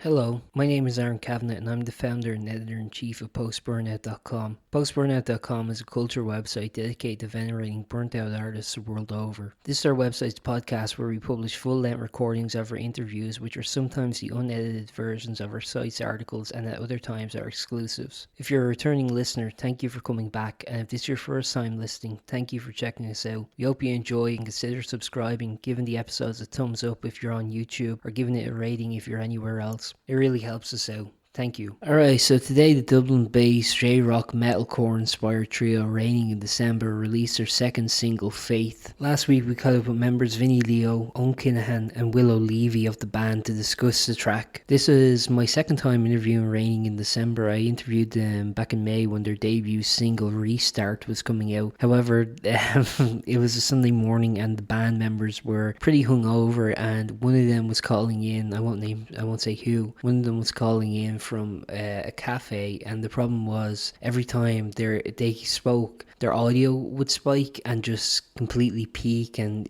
Hello, my name is Aaron Kavanagh and I'm the founder and editor-in-chief of Post-Burnout.com. Post-Burnout.com is a culture website dedicated to venerating burnt-out artists the world over. This is our website's podcast where we publish full-length recordings of our interviews, which are sometimes the unedited versions of our site's articles and at other times are exclusives. If you're a returning listener, thank you for coming back, and if this is your first time listening, thank you for checking us out. We hope you enjoy and consider subscribing, giving the episodes a thumbs up if you're on YouTube, or giving it a rating if you're anywhere else. It really helps us out. Thank you. Alright, so today the Dublin-based J-rock metalcore inspired trio Raining in December released their second single, Faith. Last week we caught up with members Vinny Liu, Eoin Kinahan and Willow Leavey of the band to discuss the track. This is my second time interviewing Raining in December. I interviewed them back in May when their debut single Restart was coming out. However, it was a Sunday morning and the band members were pretty hungover, and one of them was calling in, I won't say who, one of them was calling in from a cafe, and the problem was every time they spoke, their audio would spike and just completely peak and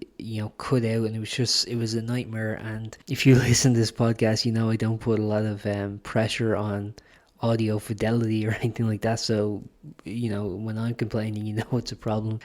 cut out, and it was a nightmare. And if you listen to this podcast, I don't put a lot of pressure on audio fidelity or anything like that, so when I'm complaining, it's a problem.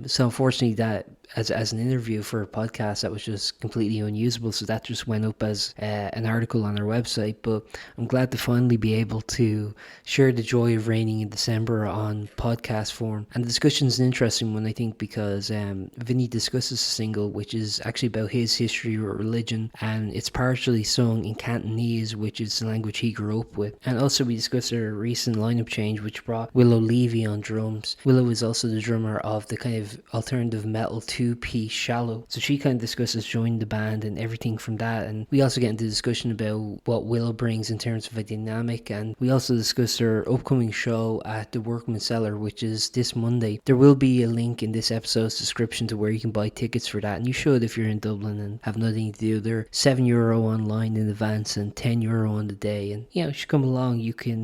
So unfortunately, that as an interview for a podcast, that was just completely unusable, so that just went up as an article on our website. But I'm glad to finally be able to share the joy of Raining in December on podcast form. And the discussion is an interesting one, I think, because Vinny discusses a single which is actually about his history with religion, and it's partially sung in Cantonese, which is the language he grew up with. And also we discussed a recent lineup change which brought Willow Leavey on drums. Willow is also the drummer of the kind of alternative metal two-piece Shallo, so she kind of discusses joining the band and everything from that. And we also get into discussion about what Willow brings in terms of a dynamic, and we also discuss her upcoming show at the Workman Cellar, which is this Monday. There will be a link in this episode's description to where you can buy tickets for that, and you should if you're in Dublin and have nothing to do. They're €7 online in advance and €10 on the day, and you should come along. You can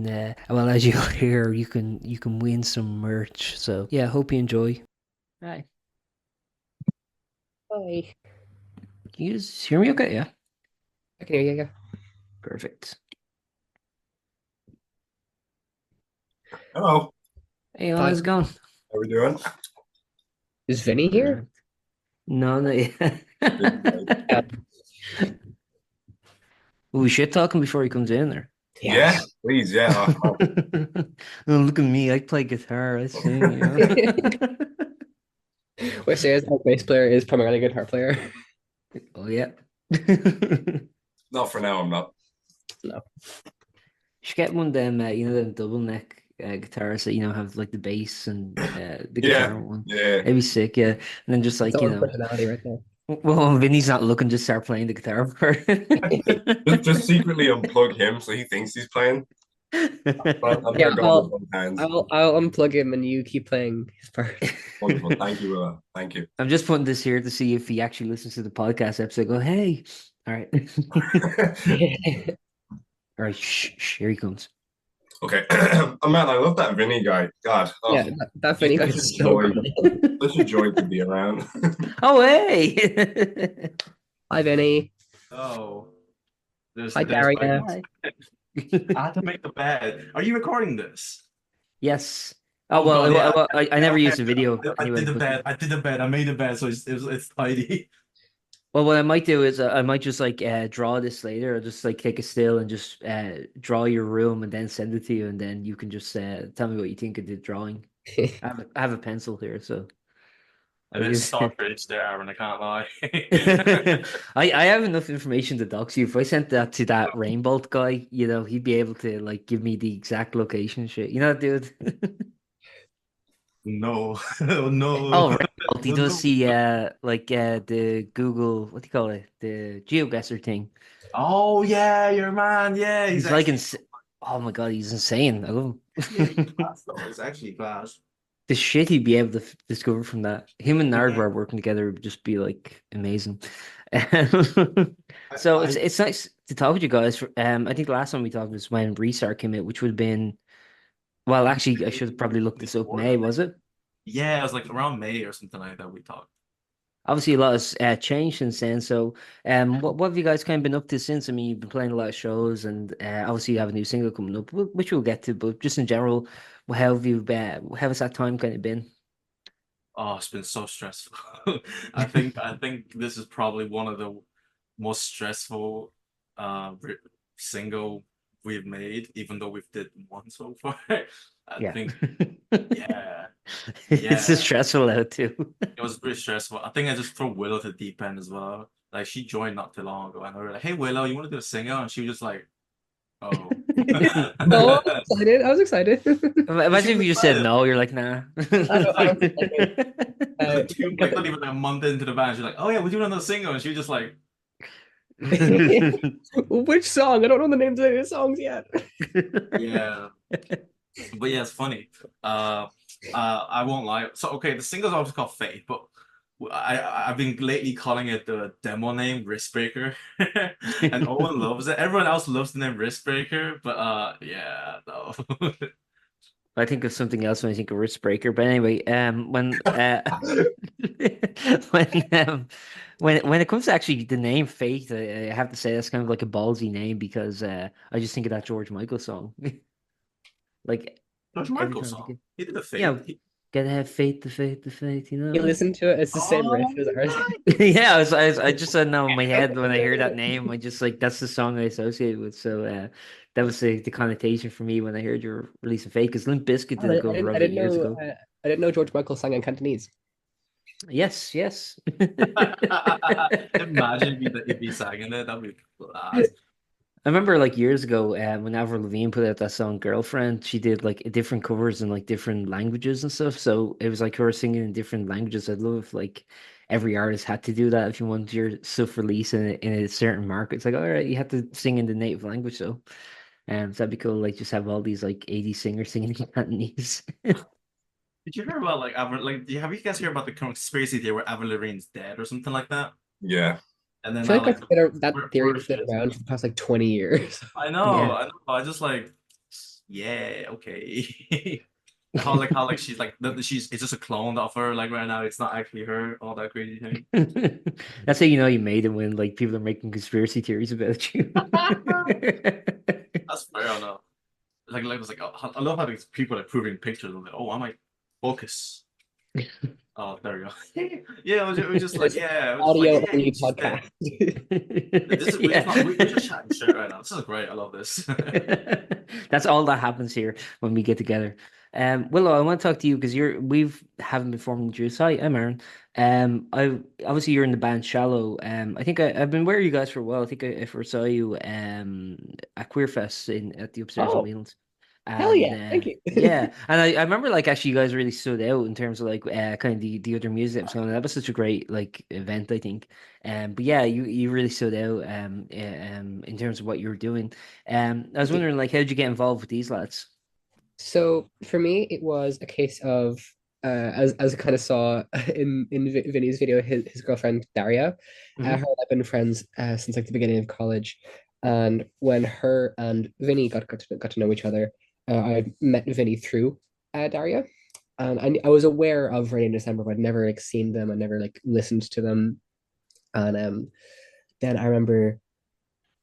well, as you'll hear, you can win some merch. So yeah, hope you enjoy. Hi. Hi. Can you just hear me okay? Yeah. I can hear you. Yeah. Perfect. Hello. Hey, how's it going? How we doing? Is Vinny here? No, not yet. We shit talking before he comes in there. Yeah, please, yeah. Oh, look at me, I play guitar, I sing, Which says our bass player is primarily a guitar player. Oh yeah. Not for now, I'm not. No. You should get one of them, them double neck guitars that have like the bass and the guitar one. Yeah. It'd be sick, yeah. And then just like personality right there. Well, when Vinny's not looking, just start playing the guitar part. just secretly unplug him so he thinks he's playing. Yeah, I'll unplug him and you keep playing his part. Wonderful. Thank you, Willa. Thank you. I'm just putting this here to see if he actually listens to the podcast episode. Go, hey, all right. All right, shh, here he comes. Okay. Oh man, I love that Vinny guy. God. Oh, yeah, that Vinny guy is so good. Such a joy to be around. Oh, hey. Hi, Vinny. Oh. Hi, Gary. I had to make the bed. Are you recording this? Yes. Oh, well, God, yeah. I never used a video. I did the bed. I made the bed, so it's tidy. Well, what I might do is I might just like draw this later, or just like take a still and just draw your room and then send it to you, and then you can just tell me what you think of the drawing. I have a pencil here, so. And it's Stockbridge there, and I can't lie. I have enough information to dox you. If I sent that to that Rainbolt guy, he'd be able to like give me the exact location shit. You know, dude. No, no. Oh, right. He does see the Google, what do you call it? The GeoGuessr thing. Oh yeah, your man. Yeah, he's like oh my god, he's insane. I love him. It's actually class. The shit he'd be able to discover from that. Him and Nardwar working together would just be like amazing. So it's nice to talk with you guys. I think the last time we talked was when Restart came out, which would have been. Well, actually, I should have probably looked this up. May, was it? Yeah, it was like around May or something like that we talked. Obviously, a lot has changed since then. So, what have you guys kind of been up to since? I mean, you've been playing a lot of shows, and obviously you have a new single coming up, which we'll get to. But just in general, how have you been? How has that time kind of been? Oh, it's been so stressful. I think this is probably one of the most stressful single we've made, even though we've did one so far. I Yeah, think, yeah, it's just yeah. stressful out too. It was pretty stressful. I think I just threw Willow to the deep end as well. Like she joined not too long ago, and we were like, "Hey Willow, you want to do a single?" And she was just like, "Oh." No, I was excited. I was excited. She Imagine if was you just said excited. no. You're like, nah. I don't think I did. Like But not even like a month into the band, she's like, "Oh yeah, we're doing another single," and she was just like, which song? I don't know the names of any songs yet. "Yeah." But yeah, it's funny. I won't lie. So okay, the single's obviously called Fate, but I've been lately calling it the demo name Riskbreaker, and Owen loves it. Everyone else loves the name Riskbreaker, but yeah, no. I think of something else when I think of Risk Breaker. But anyway, when when it comes to actually the name Faith, I have to say that's kind of like a ballsy name because I just think of that George Michael song. Like George every Michael time I think song. of, He did the yeah, Fate. gotta have faith, the faith, you You know. listen to it, it's the same riff Oh as ours. my Yeah, I just said now in my head when I hear that name, I just like that's the song I associate with. So that was the connotation for me when I heard your release of Faith because Limp Bizkit did a cover I of it didn't years know. ago. I didn't know George Michael sang in Cantonese. Yes, yes. Imagine if he sang in it, that'd be class. I remember like years ago, when Avril Lavigne put out that song "Girlfriend," she did like different covers in like different languages and stuff. So it was like her singing in different languages. I'd love if like every artist had to do that if you want your stuff released in a certain market. It's like, all right, you have to sing in the native language. So that'd be cool. Like just have all these like 80 singers singing in Cantonese. Did you hear about like have you guys heard about the conspiracy theory where Avril Lavigne's dead or something like that? Yeah. And I then feel like like that theory has been version. around for the past like 20 years. Yeah. I know. I just like, yeah, okay. How like she's like she's it's just a clone of her like right now. It's not actually her. All that crazy thing. That's how you know you made it when like people are making conspiracy theories about you. That's fair enough. Like it's like I love how these people are proving pictures. I'm like, oh, I might focus. Oh, there we go. Yeah, it was just like, This yeah, it was just like, audio yeah, only she's dead. podcast. This is we're Yeah. just chatting shit right now. This is great. I love this. That's all that happens here when we get together. Willow, I want to talk to you because we've haven't been formed duos. Hi, I'm Aaron. I obviously you're in the band Shallow. I think I've been aware of you guys for a while. I think I first saw you at Queerfest in at the Upstairs in Oh, Whelan's. hell And yeah. Thank you. yeah, and I remember like actually you guys really stood out in terms of like kind of the other music that was going on. That was such a great like event, I think. But yeah, you really stood out in terms of what you were doing. I was Thank you. wondering like how did you get involved with these lads? So for me, it was a case of as I kind of saw in Vinny's video, his girlfriend Daria, her Hmm. and I've been friends since like the beginning of college, and when her and Vinny got to know each other, I met Vinny through Daria, and I was aware of Rain in December, but I'd never like seen them, I never like listened to them, and then I remember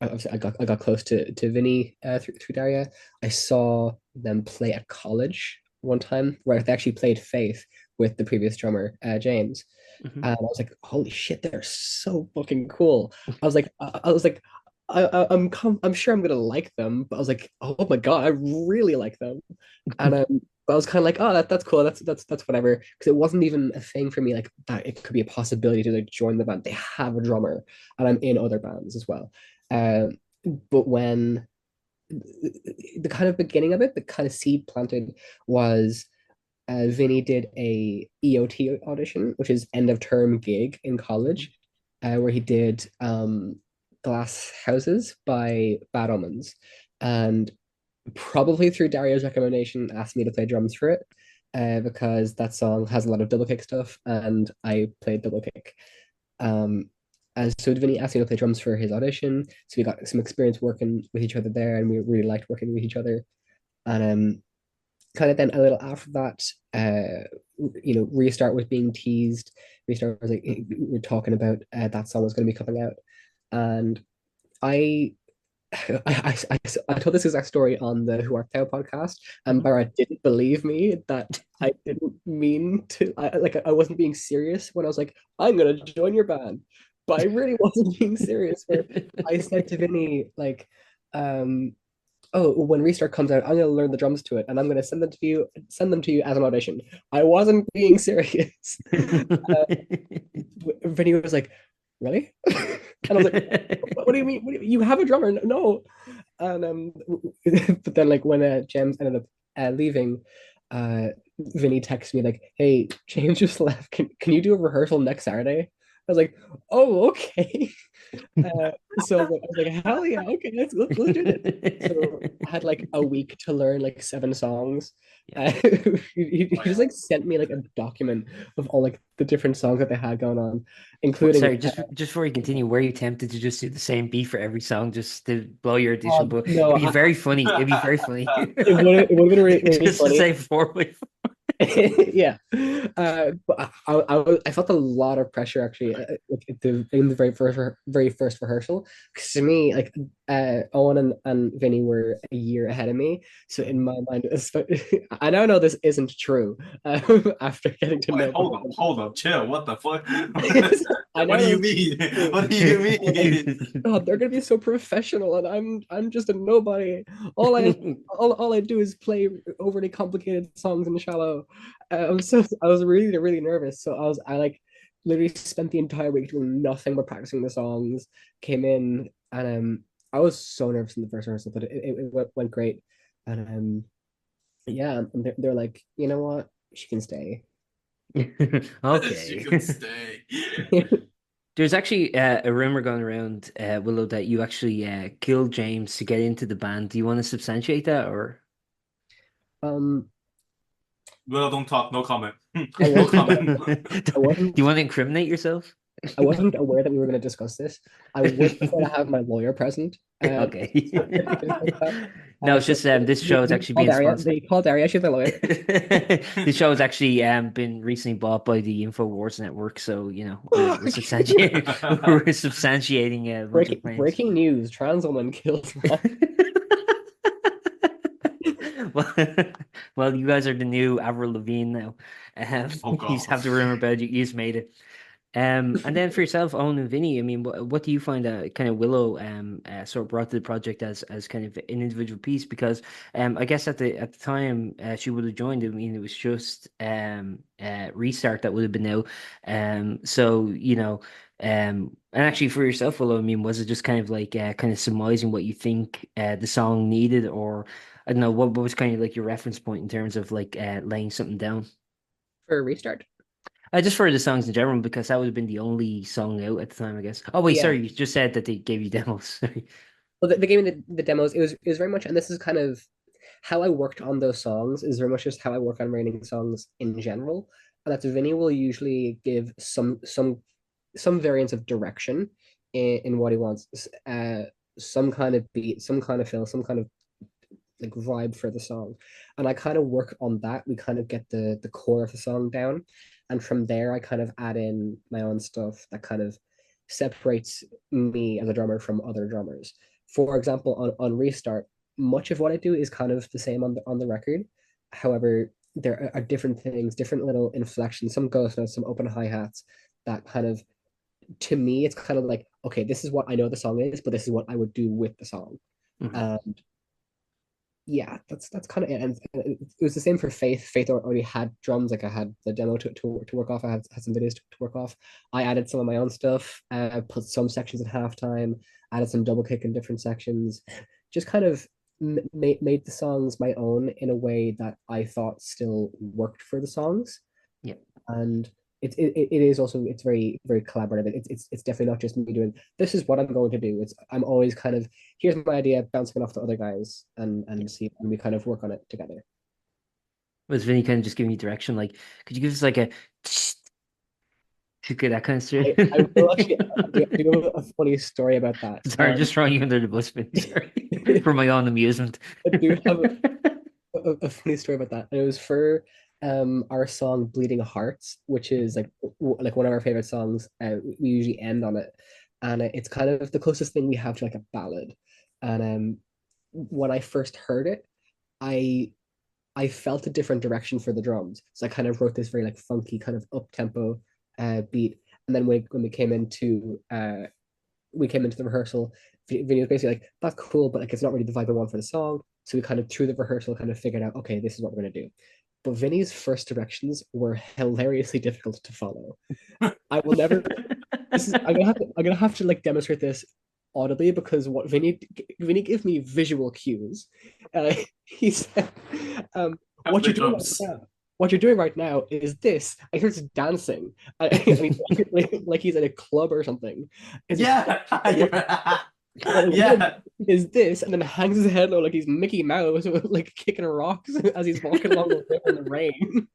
I got close to Vinny through Daria. I saw them play at college one time where they actually played Faith with the previous drummer James, Hmm. and I was like, "Holy shit, they're so fucking cool!" I was like, I'm sure I'm gonna like them, but I was like, "Oh my God, I really like them," and but I was kind of like, "Oh, that's cool. That's whatever," because it wasn't even a thing for me like that. It could be a possibility to like join the band. They have a drummer, and I'm in other bands as well. Um, but when the kind of beginning of it, the kind of seed planted was Vinny did a EOT audition, which is end of term gig in college, where he did Glass Houses by Bad Omens. And probably through Dario's recommendation, asked me to play drums for it because that song has a lot of double kick stuff, and I played double kick. Um, and so Vinny asked me to play drums for his audition. So we got some experience working with each other there, and we really liked working with each other. And kind of then a little after that, Restart was being teased. Restart was like we were talking about that song was going to be coming out, and I I told this exact story on the Who Art Thou podcast, and Barra didn't believe me that I didn't mean to. I wasn't being serious when I was like, I'm gonna join your band, but I really wasn't being serious. Where I said to Vinny like, oh, when Restart comes out, I'm gonna learn the drums to it, and I'm gonna send them to you as an audition. I wasn't being serious. Vinny was like, really? And I was like, what do you mean? You have a drummer? No. And but then like when James ended up leaving, Vinny texted me like, hey, James just left. Can you do a rehearsal next Saturday? I was like, oh, okay. So I was like, hell yeah, okay, let's do it. So I had like a week to learn like 7 songs. He just like sent me like a document of all like the different songs that they had going on, including. Sorry, just before you continue, were you tempted to just do the same beat for every song just to blow your audition book? No, It'd be very funny. It'd be very funny. It would have been really, really Just to funny. say 4x4. Yeah, but I felt a lot of pressure actually in the very first rehearsal, because to me like Owen and Vinny were a year ahead of me, so in my mind I don't know this isn't true after getting to Wait, know hold up, chill. What the fuck? I What know do you mean? What do you mean? God, they're gonna be so professional, and I'm just a nobody. All I do is play overly complicated songs in Shallo. I was really really nervous. So I like literally spent the entire week doing nothing but practicing the songs. Came in and I was so nervous in the first rehearsal, but it went great. And yeah, and they're like, you know what, she can stay. Okay. You could stay. There's actually a rumor going around, Willow, that you actually killed James to get into the band. Do you want to substantiate that, or? Well, don't talk. No comment. I No wasn't, comment. I wasn't Do you want to incriminate yourself? I wasn't aware that we were going to discuss this. I would prefer to have my lawyer present. Okay. Like that. No, it's just this show is actually being sponsored. They call Daria. She's my lawyer. This show has actually been recently bought by the InfoWars network, so we're substantiating we're substantiating Breaking news: trans woman kills man. well, you guys are the new Avril Lavigne now. Oh, God. You have the rumor about you. You've made it. And then for yourself, Owen and Vinny, I mean, what do you find kind of Willow sort of brought to the project as kind of an individual piece? Because I guess at the time she would have joined. I mean, it was just Restart that would have been out. So and actually for yourself, Willow, I mean, was it just kind of like kind of surmising what you think the song needed, or I don't know, what was kind of like your reference point in terms of like laying something down? For Restart. Just for the songs in general, because that would have been the only song out at the time, I guess. Oh wait, Yeah. sorry, you just said that they gave you demos. Sorry. Well, they gave me the demos. It was very much, and this is kind of how I worked on those songs. Is very much just how I work on writing songs in general. And that's Vinny will usually give some variants of direction in what he wants. Some kind of beat, some kind of fill, some kind of like vibe for the song, and I kind of work on that. We kind of get the core of the song down, and from there I kind of add in my own stuff that kind of separates me as a drummer from other drummers. For example, on Restart, much of what I do is kind of the same on the record. However, there are different things, different little inflections, some ghost notes, some open hi-hats that kind of, to me, it's kind of like, okay, this is what I know the song is, but this is what I would do with the song. And yeah, that's kind of it. And it was the same for Faith. Faith already had drums. Like I had the demo to work off. I had some videos to work off. I added some of my own stuff. Put some sections at halftime. Added some double kick in different sections. Just kind of made the songs my own in a way that I thought still worked for the songs. Yeah. And it is also, it's very very collaborative. It's definitely not just me doing this is what I'm going to do. I'm always kind of, here's my idea, bouncing it off to other guys, and see, and we kind of work on it together. Was Vinny kind of just giving you direction? Like, could you give us like a that kind of story? I will actually do a funny story about that. Sorry, just throwing you under the bus, Vinny. Sorry. For my own amusement. I do have a funny story about that. And it was for our song "Bleeding Hearts," which is like one of our favorite songs. We usually end on it, and it's kind of the closest thing we have to like a ballad. And when I first heard it, I I felt a different direction for the drums. So I kind of wrote this very like funky kind of up tempo beat. And then when we came into the rehearsal, Vinny was basically like, "That's cool, but like it's not really the vibe I want for the song." So we kind of through the rehearsal kind of figured out, okay, this is what we're gonna do. But Vinny's first directions were hilariously difficult to follow. I will never. This is I'm gonna have to like demonstrate this audibly because what Vinny gave me visual cues. He said, Have "What the you're doing right drums. now, what you're doing right now is this." I hear it's dancing, and he's like he's at a club or something. It's Yeah. what Yeah. is this, and then hangs his head low like he's Mickey Mouse, like kicking rocks as he's walking along the river in the rain.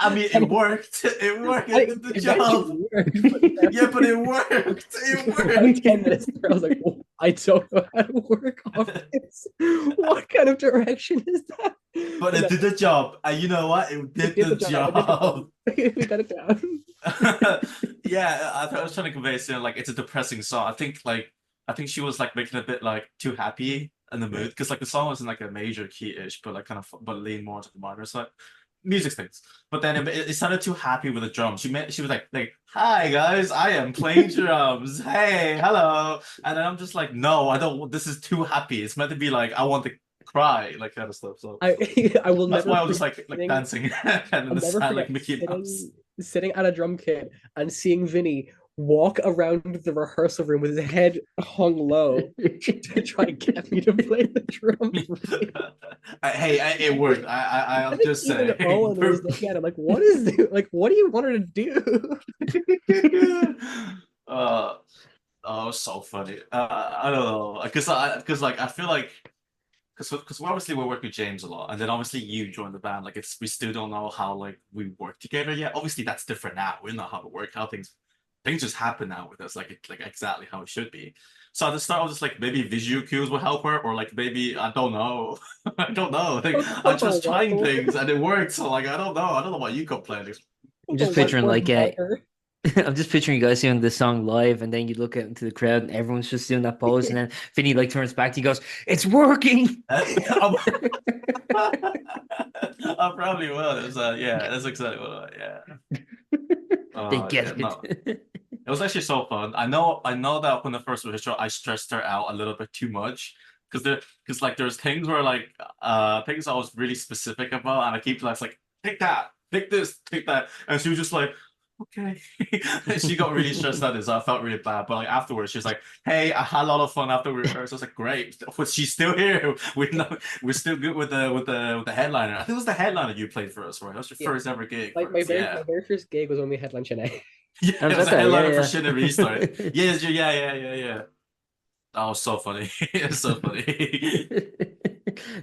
I mean, it worked. It worked. It did the job. Worked, but Yeah, but it worked. It about 10 worked. minutes later, I was like, "Oh, I don't know how to work off this. What kind of direction is that?" But it did the job. And you know what? It did the job. We got it down. Yeah, I was trying to convey saying like it's a depressing song. I think she was like making it a bit like too happy in the mood because like the song was in like a major key-ish, but like kind of but lean more to the minor side. Music things. But then it sounded too happy with the drums. She was like, "Hi guys, I am playing drums. Hey, hello." And then I'm just like, "No, I don't. This is too happy. It's meant to be like I want to cry, like kind of stuff." So I will that's never why I was just forget like dancing and in I'll the never sand like forget Mickey Mouse. sitting at a drum kit and seeing Vinny walk around the rehearsal room with his head hung low to try and get me to play the drums. Hey, it worked. I I'm think just even saying. Owen was looking at him like, "What is this? Like, what do you want her to do?" uh, oh, it was so funny. I don't know, because like I feel like because we're working with James a lot, and then obviously you joined the band. Like we still don't know how like we work together yet. Obviously that's different now. We know how to work, how things just happen now with us, like exactly how it should be. So at the start I was just like maybe visual cues will help her, or like maybe I don't know, I don't know. Like I'm just trying things and it works. So like I don't know what you complaining. I'm just picturing like I'm just picturing you guys doing the song live, and then you look out into the crowd, and everyone's just doing that pose, and then Vinny like turns back to you, goes, "It's working." I probably will. It's, yeah, that's exactly what. They get Yeah, it. no. It was actually so fun. I know that when the first was show, I stressed her out a little bit too much because like there's things where like things I was really specific about, and I keep like take that, take this, take that, and she was just like, okay. She got really stressed out, so I felt really bad. But like afterwards, she's like, "Hey, I had a lot of fun after we rehearsed." I was like, "Great, but she's still here. We're still good with the headliner. I think it was the headliner you played for us, right? That was your first ever gig. My very first gig was when we headlined Chennai. Yeah, it was a headliner for Shit and Restart. Yes, yeah. That was so funny. It's so funny.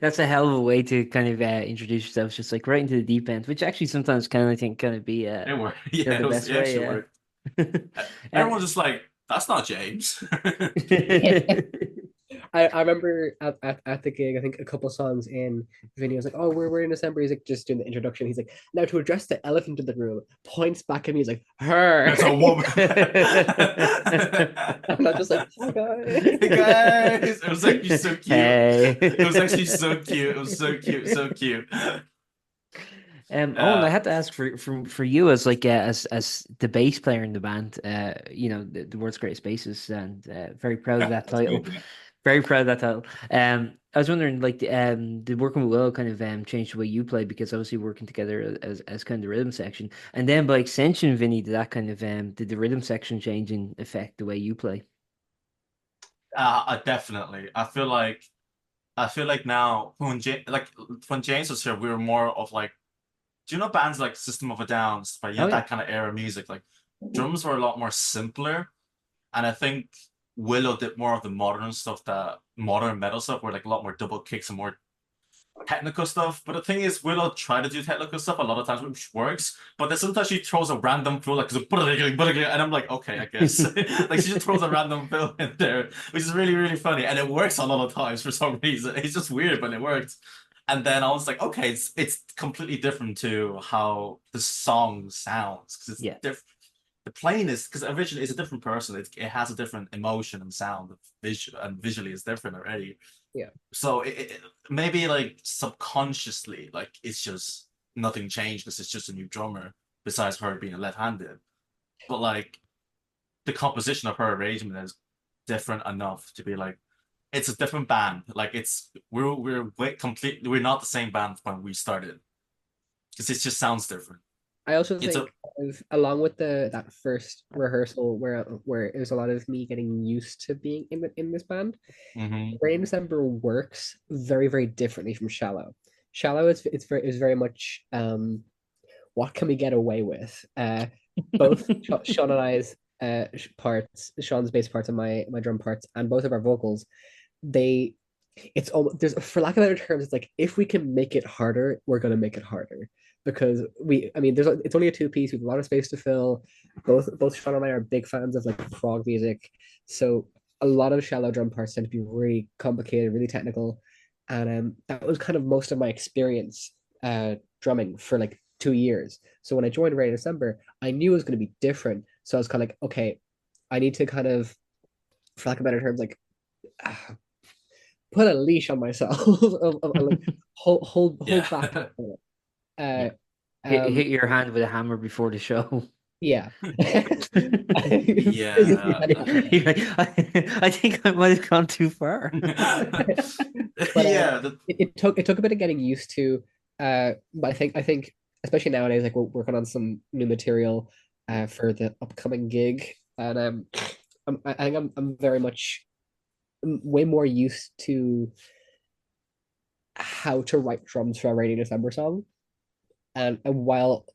That's a hell of a way to kind of introduce yourself, just like right into the deep end, which actually sometimes kind of think kind of be It worked. Yeah, the best it way. actually worked. Everyone's just like, "That's not James." I remember at the gig, I think a couple songs in, Vinny was like, "Oh, we're in December." He's like, just doing the introduction. He's like, "Now to address the elephant in the room," points back at me. He's like, "Her." It's a woman. I'm not just like, "Hi guys." Hey guys, it was actually so cute. Hey. It was actually so cute. It was so cute, so cute. And I had to ask for you as like as the bass player in the band, you know, the world's greatest bassist, and very proud of that title. Very proud of that title. I was wondering, like, did working with Will kind of change the way you play, because obviously working together as kind of the rhythm section, and then by extension, Vinny, did that kind of did the rhythm section change and affect the way you play? Definitely. I feel like now when James was here, we were more of like, do you know bands like System of a Down, but you know that kind of era music, like drums were a lot more simpler, and I think Willow did more of the modern stuff, that modern metal stuff, where like a lot more double kicks and more technical stuff. But the thing is, Willow tried to do technical stuff a lot of times, which works, but then sometimes she throws a random fill, like, and I'm like, okay, I guess. Like she just throws a random fill in there, which is really, really funny, and it works a lot of times for some reason. It's just weird, but it works. And then I was like, okay, it's completely different to how the song sounds because it's Yeah. different. The playing is because originally it's a different person. It has a different emotion and sound, visually it's different already. Yeah. So maybe like subconsciously, like it's just nothing changed because it's just a new drummer besides her being a left-handed. But like the composition of her arrangement is different enough to be like it's a different band. Like we're completely we're not the same band when we started because it just sounds different. I also It's a think along with that first rehearsal where it was a lot of me getting used to being in this band, Mhm. Rain December works very, very differently from Shallow. Shallow is very much what can we get away with? Both Sean and I's parts, Sean's bass parts and my drum parts, and both of our vocals, they it's almost there's for lack of better terms, it's like if we can make it harder, we're gonna make it harder because I mean it's only a two piece. We have a lot of space to fill. Both Sean and I are big fans of like prog music, so a lot of shallow drum parts tend to be really complicated, really technical, and that was kind of most of my experience drumming for like 2 years. So when I joined Ray in December, I knew it was going to be different. So I was kind of like, okay, I need to kind of, for lack of better terms, like put a leash on myself, like hold yeah. back. Yeah. Uh, Hit your hand with a hammer before the show. yeah. Yeah. I think I might have gone too far. But Yeah. it took a bit of getting used to. But I think especially nowadays, like we're working on some new material for the upcoming gig, and I think I'm very much way more used to how to write drums for a Rainy December song, and while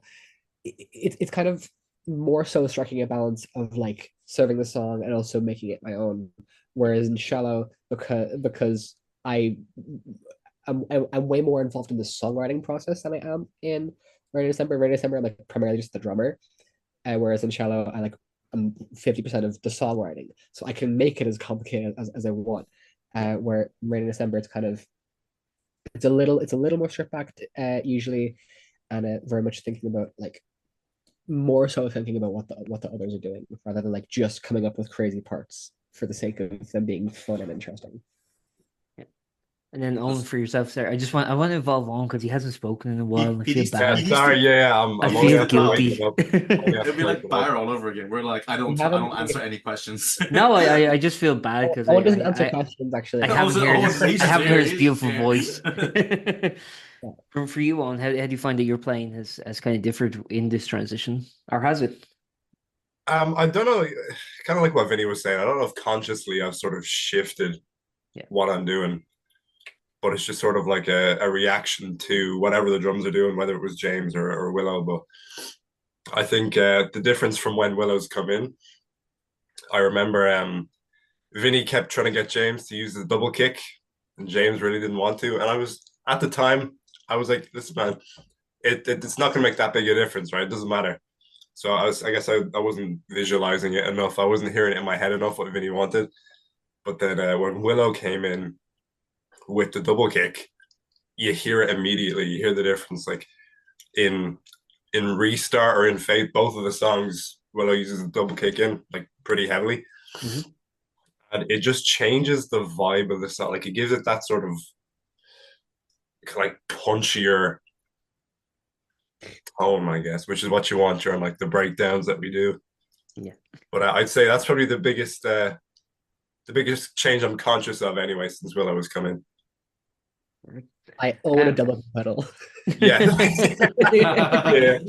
it's kind of more so striking a balance of like serving the song and also making it my own. Whereas in Shallow, because I I'm way more involved in the songwriting process than I am in Rainy December. Rainy December, I'm like primarily just the drummer, whereas in Shallow, I'm 50% of the songwriting, so I can make it as complicated as I want. Where Rainy December, it's kind of it's a little more stripped back usually, and very much thinking about like more so thinking about what the others are doing rather than like just coming up with crazy parts for the sake of them being fun and interesting. And then Owen, for yourself, sir. I want to involve Owen because he hasn't spoken in a while. And I He feel needs to. Yeah, bad. He needs to. sorry, yeah, I'm I only feel after waking guilty. up. Only It'll after be like waking up. Byron all over again. We're like, I don't answer any questions. No, I just feel bad because Owen doesn't answer questions actually. I haven't heard Rachel's I haven't here. heard his He's beautiful here. voice. For you, Owen, how do you find that your playing has kind of differed in this transition, or has it? I don't know, kind of like what Vinny was saying. I don't know if consciously I've sort of shifted Yeah. what I'm doing, but it's just sort of like a reaction to whatever the drums are doing, whether it was James or Willow. But I think the difference from when Willow's come in, I remember Vinny kept trying to get James to use the double kick, and James really didn't want to. And I was at the time, I was like, "Listen, man, it's not going to make that big a difference, right? It doesn't matter." So I guess I wasn't visualizing it enough. I wasn't hearing it in my head enough what Vinny wanted. But then when Willow came in with the double kick, you hear it immediately. You hear the difference. Like in Restart or in Fate, both of the songs, Willow uses a double kick in like pretty heavily. Mm-hmm. And it just changes the vibe of the song. Like it gives it that sort of like punchier tone, I guess, which is what you want during like the breakdowns that we do. Yeah. But I'd say that's probably the biggest change I'm conscious of anyway since Willow was coming. I own a double pedal. Yeah. Yeah.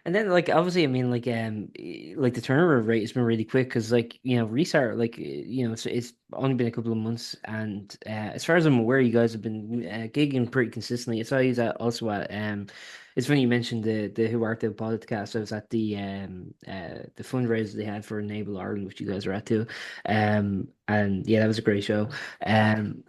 And then, like, obviously, I mean, like the turnover rate has been really quick because, like, Restart, like, it's only been a couple of months, and as far as I'm aware, you guys have been gigging pretty consistently. I saw you also at It's funny you mentioned the Who Art Thou podcast. I was at the fundraiser they had for Enable Ireland, which you guys were at too. And yeah, that was a great show.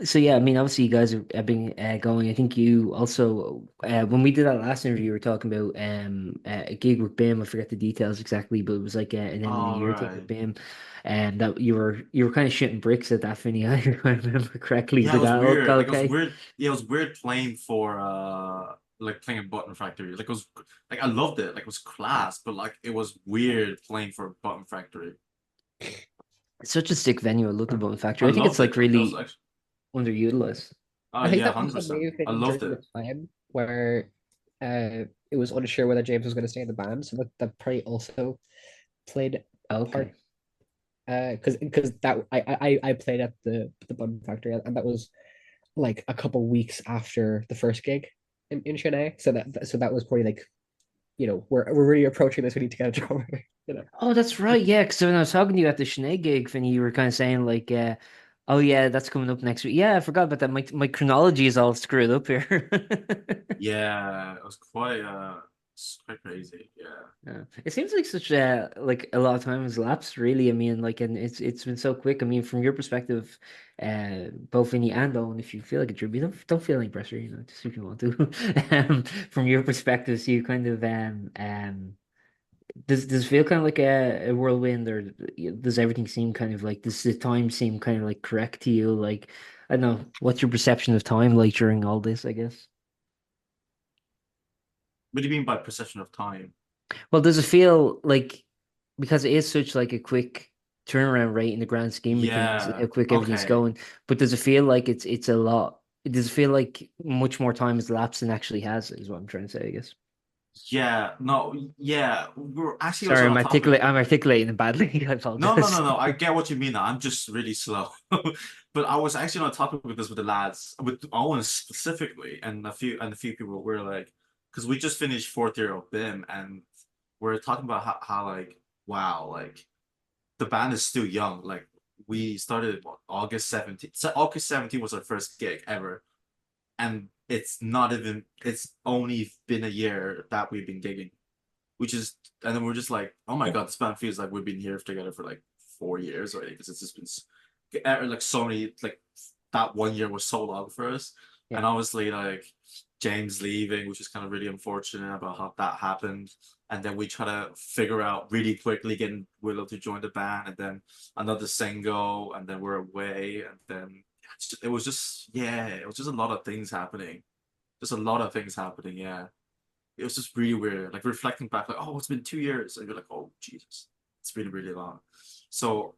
So yeah, I mean, obviously you guys have been going. I think you also when we did that last interview, you were talking about a gig with BIM. I forget the details exactly, but it was like an end of the All year thing with right. BIM, and that you were kind of shooting bricks at that, Finny. If I remember correctly. Yeah, it Did was that all go weird. Like it was okay? weird. Yeah, it was weird playing for like playing a Button Factory. Like it was like I loved it. Like it was class, but like it was weird playing for Button Factory. It's such a sick venue. I love the Bone I Factory. I think it's loved like it. Like that was really actually underutilized. oh I think yeah, that was 100%. I amazing loved during it. the time where it was unsure whether James was going to stay in the band, so that probably also played a Okay. part. Because that I played at the Bun Factory, and that was like a couple weeks after the first gig in Chennai. So that was probably like, we're really approaching this. We need to get a drummer. Oh, that's right. Yeah, because when I was talking to you at the Sinead gig, Finny, you were kind of saying like, "Oh yeah, that's coming up next week." Yeah, I forgot about that. My chronology is all screwed up here. Yeah, it was quite crazy. Yeah. Yeah. It seems like such a lot of time has elapsed, really. I mean, like, and it's been so quick. I mean, from your perspective, both Vinny and Owen, if you feel like a tribute, don't feel any pressure, just if you want to. From your perspective, so you kind of does it feel kind of like a whirlwind, or does everything seem kind of like does the time seem kind of like correct to you? Like, I don't know, what's your perception of time like during all this, I guess? What do you mean by perception of time? Well, does it feel like because it is such like a quick turnaround rate in the grand scheme of things, Yeah. how quick everything's Okay. going, but does it feel like it's a lot? Does it feel like much more time has elapsed than actually has, is what I'm trying to say, I guess. Yeah. No. Yeah. We're actually also Sorry, on a topic. I'm articulating it badly. I No, no, no, apologize. no. I get what you mean. I'm just really slow. But I was actually on a topic with this with the lads, with Owen specifically, and a few people were like, because we just finished fourth year of BIM, and we're talking about how like wow, like the band is still young. Like we started what, August 17th. So August 17th was our first gig ever, and it's only been a year that we've been gigging, which is, and then we're just like, oh my god, this band feels like we've been here together for like 4 years already because it's just been like so many like that 1 year was so long for us, Yeah. and obviously like James leaving, which is kind of really unfortunate about how that happened, and then we try to figure out really quickly getting Willow to join the band, and then another single, and then we're away, and then it was just yeah, it was just a lot of things happening, just a lot of things happening, yeah. It was just really weird. Like reflecting back, like, oh, it's been 2 years. And you're like, oh, Jesus, it's really, really long. So,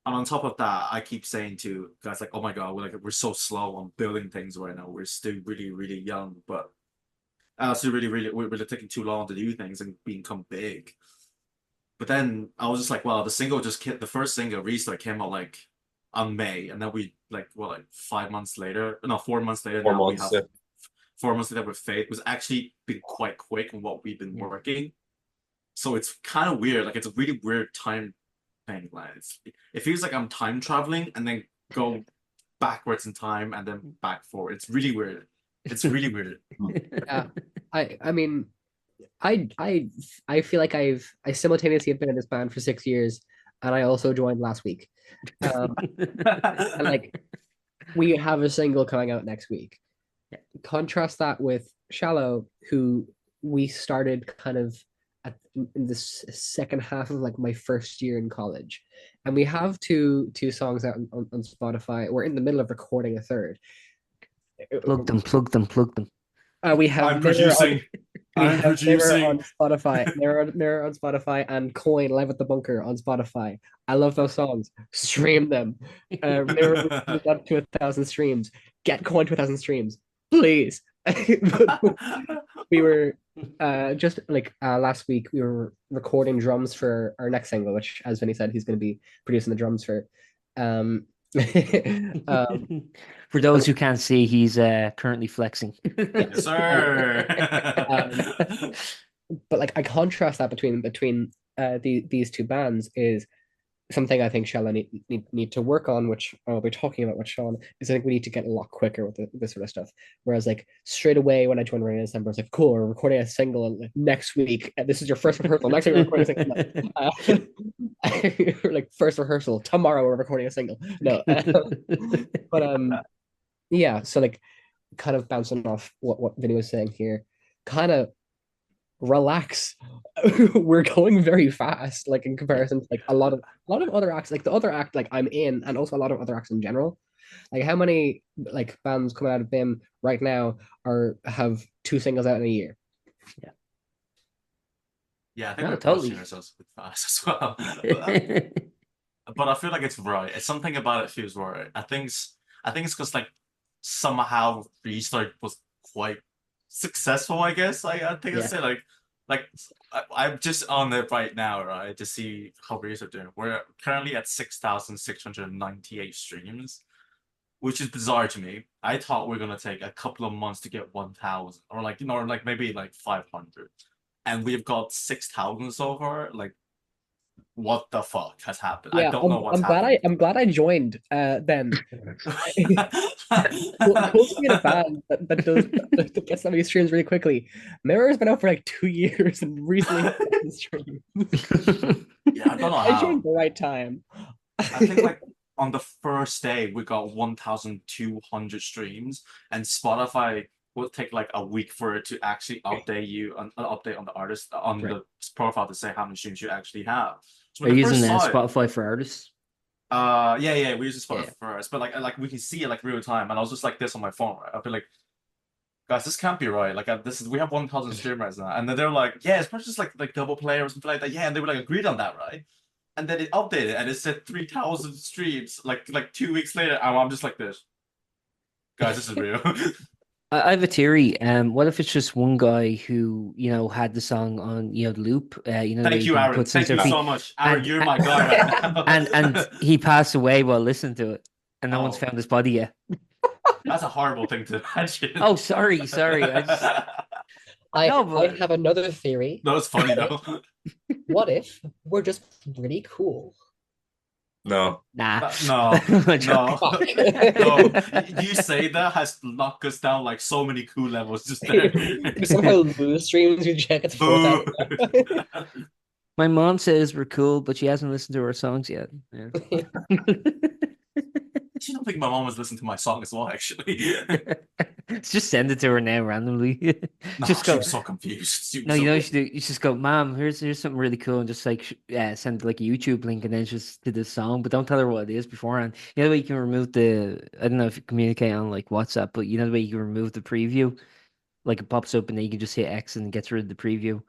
and on top of that, I keep saying to guys like, oh my God, we're so slow on building things right now. We're still really, really young, but still really, really, we're really taking too long to do things and become big. But then I was just like, well, the first single, Restart, came out like on May. And then we, like, well, like 5 months later, no, 4 months later, 4 now we months. have 4 months later with Faith was actually been quite quick on what we've been Yeah. working. So it's kind of weird. Like it's a really weird time thing. Like it feels like I'm time traveling and then go backwards in time and then back forward. It's really weird. It's really weird. Yeah, I mean, I feel like I simultaneously have been in this band for 6 years, and I also joined last week. And like we have a single coming out next week. Contrast that with Shallow, who we started kind of in this second half of like my first year in college, and we have two songs out on Spotify. We're in the middle of recording a third. Plug them. We have I'm producing. we I'm have Never producing. on Spotify, Never on Spotify, and Coin Live at the Bunker on Spotify. I love those songs. Stream them. Never got to 1,000 streams. Get Coin to 1,000 streams, please. We were just like last week we were recording drums for our next single, which, as Vinny said, he's going to be producing the drums for. Um, For those who can't see, he's currently flexing. Yes, sir. But like I contrast that between these two bands is something I think Shallo need to work on, which I'll be talking about with Sean, is I think we need to get a lot quicker with this sort of stuff. Whereas like straight away when I joined Rain in December, it's like, cool, we're recording a single like, next week. And this is your first rehearsal. Next week we're recording a single. Like first rehearsal tomorrow we're recording a single. No, but yeah. So like kind of bouncing off what Vinny was saying here, kind of relax. We're going very fast, like in comparison to like a lot of other acts, like the other act like I'm in, and also a lot of other acts in general. Like how many like bands coming out of BIM right now have 2 singles out in a year? Yeah. Yeah, I think No, we're totally. pushing ourselves a bit fast as well. But I feel like it's right. It's something about it feels right. I think it's because like somehow Restart was quite successful, I guess. I think I'd say like I'm just on it right now, right, to see how Restart doing. We're currently at 6,698 streams, which is bizarre to me. I thought we are gonna take a couple of months to get 1,000, or like or like maybe like 500, and we've got 6,000 so far. Like, what the fuck has happened? Yeah, I don't know what's I'm glad happened. I'm glad I joined Ben. Cool to be in a band that does that gets some of these streams really quickly. Mirror's been out for like 2 years and recently hit the stream. Yeah, I don't know I how. joined the right time. I think like on the first day we got 1,200 streams, and Spotify will take like a week for it to actually update you on an update on the artist on Right. the profile to say how many streams you actually have. So Are when you I using first saw it, Spotify for artists? yeah, we use the Spotify Yeah. first, but like we can see it like real time, and I was just like this on my phone, right? I'll be like, guys, this can't be right. Like this is we have 1,000 streamers now, and then they're like, yeah, it's probably just like double play or something like that. Yeah, and they were like agreed on that, right? And then it updated and it said 3,000 streams like 2 weeks later, and I'm just like this. Guys, this is real. I have a theory. What if it's just one guy who, had the song on, the loop, the way Thank you you, can Aaron. put songs Thank to you repeat, so much. Aaron, and you're my guy right now. and he passed away while listening to it, and no one's Oh, found his body yet. that's a horrible thing to imagine. Oh, sorry. I No, but have another theory. That was funny though. What if we're just really cool? No. nah. No, I'm no, joking. no. You say that has knocked us down like so many cool levels just there. We somehow lose streams. You check it's Boo. 4,000. My mom says we're cool, but she hasn't listened to our songs yet. Yeah. I don't think my mom has listened to my song as well, actually. Just send it to her now randomly. No, Just she go. was so confused. She was No, so you should do. You just go, Mom. Here's something really cool, and just like send like a YouTube link, and then just do the song. But don't tell her what it is beforehand. You know the way you can remove the. I don't know if you communicate on like WhatsApp, but you know the way you can remove the preview, like it pops up, and then you can just hit X and it gets rid of the preview.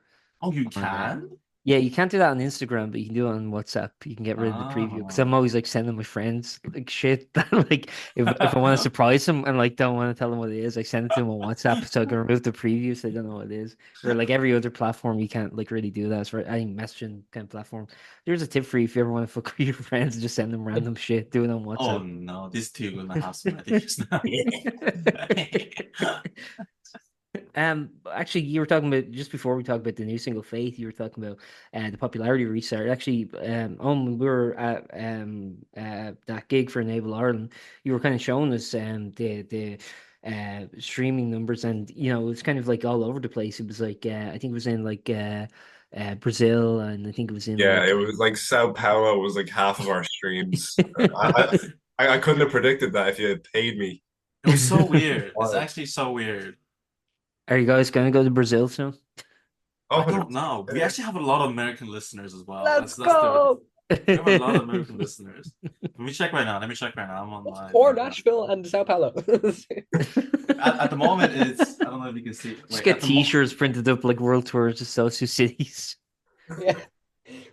Oh, you on, can? Yeah, you can't do that on Instagram, but you can do it on WhatsApp. You can get rid of the preview because I'm Oh. always like sending my friends like shit that like if I want to surprise them and like don't want to tell them what it is, I send it to them on WhatsApp so I can remove the preview so they don't know what it is. Or like every other platform, you can't like really do that. It's for any messaging kind of platform. There's a tip for you if you ever want to fuck with your friends and just send them random shit. Do it on Oh WhatsApp. no, these two are gonna have some ideas now. Actually, you were talking about just before we talked about the new single "Faith." You were talking about the popularity restart. Actually, when we were at that gig for Enable Ireland, you were kind of showing us the streaming numbers, and it was kind of like all over the place. It was like I think it was in like Brazil, and I think it was in Yeah, like it was like Sao Paulo was like half of our streams. I couldn't have predicted that if you had paid me. It was so weird. It's Wild. actually so weird. Are you guys gonna go to Brazil soon? Oh, I don't know. We actually have a lot of American listeners as well. Let's That's go. we have a lot of American listeners. Let me check right now. I'm online. Or Nashville and Sao Paulo. At the moment, it's I don't know if you can see. Just Wait, get at the T-shirts printed up like world tours of those two cities. Yeah.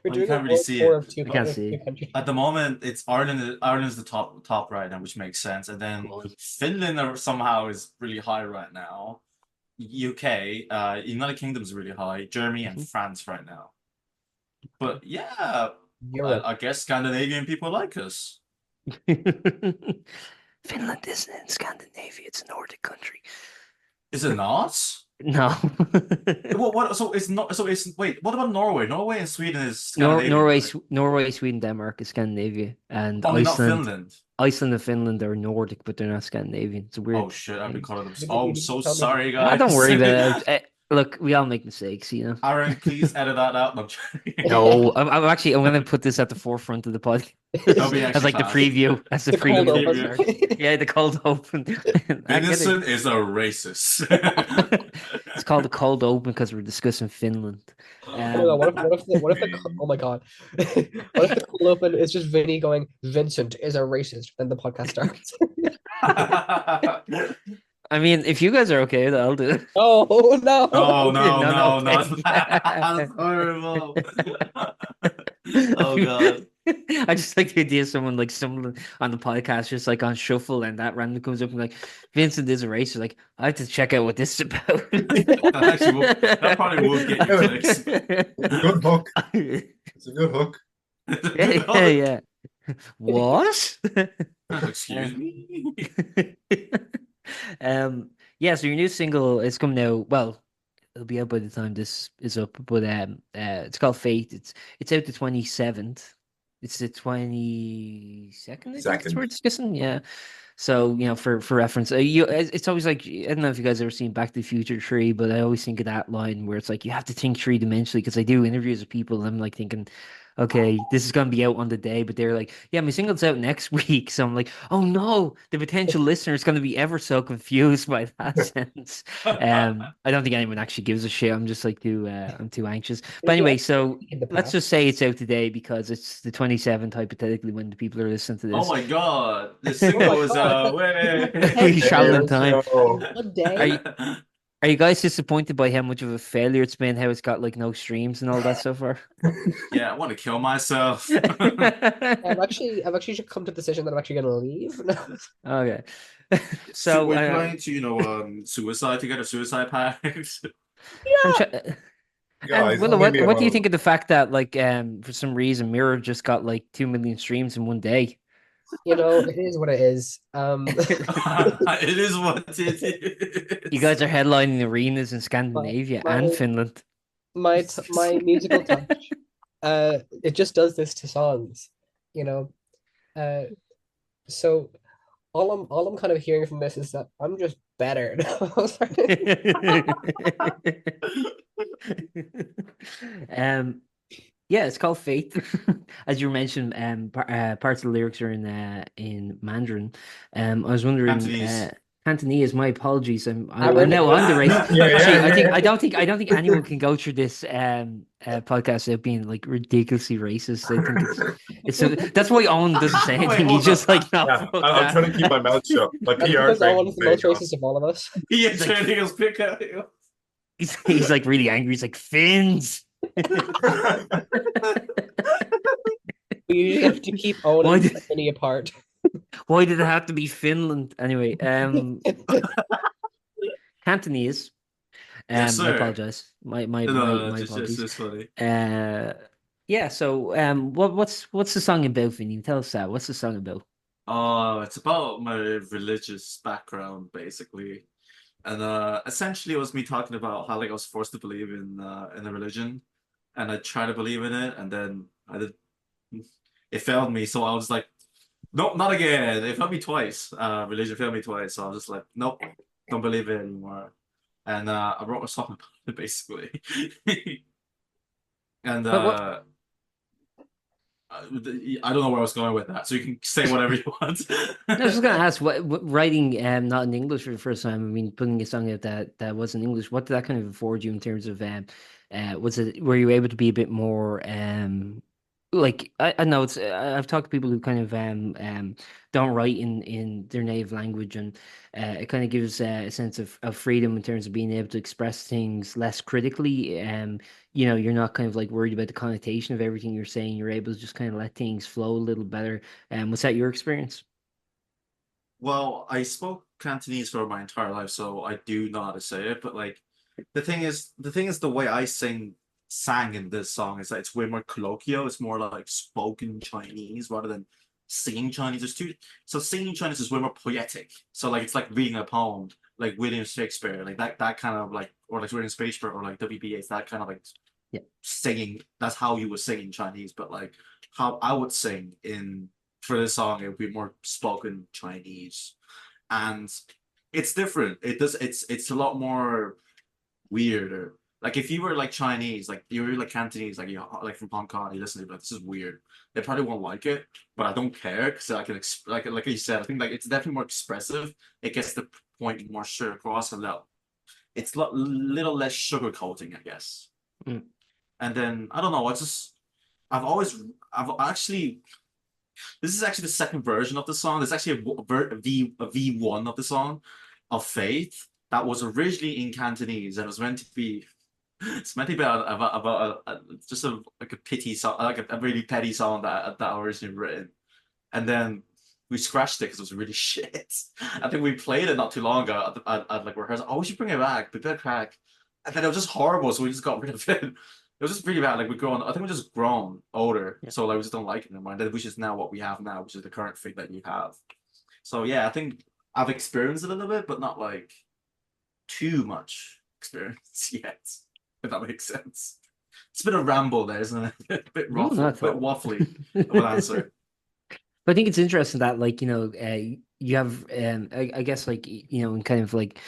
We're Oh, you doing can't a really world see tour it. of two I can't see. countries. At the moment, it's Ireland. Ireland's the top right now, which makes sense. And then Cool. Finland somehow is really high right now. UK, United Kingdom's really high. Germany and France right now. But yeah, Europe. I guess Scandinavian people like us. Finland isn't in Scandinavia; it's a Nordic country. Is it not? No. What? So it's not. So it's wait. What about Norway? Norway and Sweden is Scandinavian, right? Norway, Sweden, Denmark is Scandinavia, and Only not Finland. Iceland and Finland are Nordic, but they're not Scandinavian. It's a weird Oh shit! I've been thing. calling them. You Oh, I'm didn't so tell me. sorry, Ah, guys. don't worry about it. Look, we all make mistakes, you know. Aaron, please edit that out. No, I'm joking. No, I'm going to put this at the forefront of the podcast. That'll be As actually like the class. preview, as the The cold preview. open. Yeah, the cold open. Vincent is a racist. It's called the cold open because we're discussing Finland. Oh my God, oh my God. What if the cold open is just Vinny going, Vincent is a racist, and the podcast starts? I mean, if you guys are okay with it, I'll do it. Oh no. Oh no, No, no, okay. that's horrible. Oh God. I just like the idea of someone on the podcast just like on shuffle and that random comes up and like Vincent is a racer. Like, I have to check out what this is about. That probably will get you clicks. Good hook. It's a good hook. Yeah. What? Excuse me. Yeah, so your new single is coming out. Well, it'll be out by the time this is up, but it's called Fate. It's out the 27th. It's the 22nd, I think that's we're discussing. Yeah. So, you know, for reference, it's always like, I don't know if you guys ever seen Back to the Future 3, but I always think of that line where it's like you have to think three-dimensionally, because I do interviews with people and I'm like thinking, okay, this is going to be out on the day, but they're like, yeah, my single's out next week. So I'm like, oh no, the potential listener is going to be ever so confused by that sense. I don't think anyone actually gives a shit. I'm just like I'm too anxious. But anyway, so let's just say it's out today because it's the 27th, hypothetically, when the people are listening to this. Oh my God, the single is We travel in time. What day? Are you guys disappointed by how much of a failure it's been? How it's got like no streams and all that so far? Yeah, I want to kill myself. I've actually just come to the decision that I'm actually gonna leave. Okay. So we're trying to, suicide together, suicide pacts. Guys, Willow, what do you think of the fact that like for some reason Mirror just got like 2 million streams in one day? You know, it is what it is. It is what it is. You guys are headlining arenas in Scandinavia and Finland. My musical touch, it just does this to songs, you know. So all I'm kind of hearing from this is that I'm just better. Yeah, it's called Faith. As you mentioned, parts of the lyrics are in Mandarin. I was wondering, Cantonese. My apologies. I'm now on the race. Actually, I don't think anyone can go through this podcast without being like ridiculously racist. I think that's why Owen doesn't say anything. He's just like, no. Yeah, I'm trying to keep my mouth shut. My PR because Owen's the most racist of all of us. He's trying to take his pick at you. He's like really angry. He's like, Finns. You have to keep Owen and Vinny apart. Why did it have to be Finland? Anyway, Cantonese. Yes, I apologize. My apologies. Just funny. Yeah. So, what's the song about, Vinny? Tell us that. What's the song about? It's about my religious background, basically, and essentially it was me talking about how like I was forced to believe in a religion, and I tried to believe in it, and then it failed me. So I was like, nope, not again. It failed me twice. Religion failed me twice. So I was just like, nope, don't believe it anymore. And I wrote a song about it, basically. And I don't know where I was going with that, so you can say whatever you want. I was just gonna ask, what writing not in English for the first time. I mean, putting a song out that was in English. What did that kind of afford you in terms of were you able to be a bit more like I know it's I've talked to people who kind of don't write in their native language, and it kind of gives a sense of freedom in terms of being able to express things less critically. You know, you're not kind of like worried about the connotation of everything you're saying. You're able to just kind of let things flow a little better. Was that your experience? Well, I spoke Cantonese for my entire life, so I do know how to say it. But like, the thing is, the way I sang in this song is that it's way more colloquial. It's more like spoken Chinese rather than singing Chinese. So singing Chinese is way more poetic. So like it's like reading a poem, like William Shakespeare, like that kind of like, or like William Shakespeare or like WBA, that kind of like singing. That's how you would sing in Chinese, but like how I would sing in for this song, it would be more spoken Chinese, and it's different. It's a lot more weirder. Like if you were like Chinese, like you were like Cantonese, like you like from Hong Kong, you listen to it, like this is weird. They probably won't like it, but I don't care because I can like you said, I think like it's definitely more expressive. It gets the point more straight across, and that it's little less sugarcoating, I guess. Mm. And then I don't know. I've actually. This is actually the second version of the song. There's actually a V1 of the song of Faith that was originally in Cantonese and it was meant to be. It's meant to be about just like a pity song, like a really petty song that I originally written, and then we scratched it because it was really shit. I think we played it not too long ago at like rehearsal. Oh, we should bring it back, but bit crack, and then it was just horrible, so we just got rid of it. It was just really bad. Like we grown. I think we just grown older, so like we just don't like it anymore. And which is now what we have now, which is the current thing that you have. So yeah, I think I've experienced it a little bit, but not like too much experience yet. If that makes sense. It's a bit of ramble there, isn't it? A bit No, not at all. waffly of an answer. But I think it's interesting that, like, you have, I guess, like, and kind of like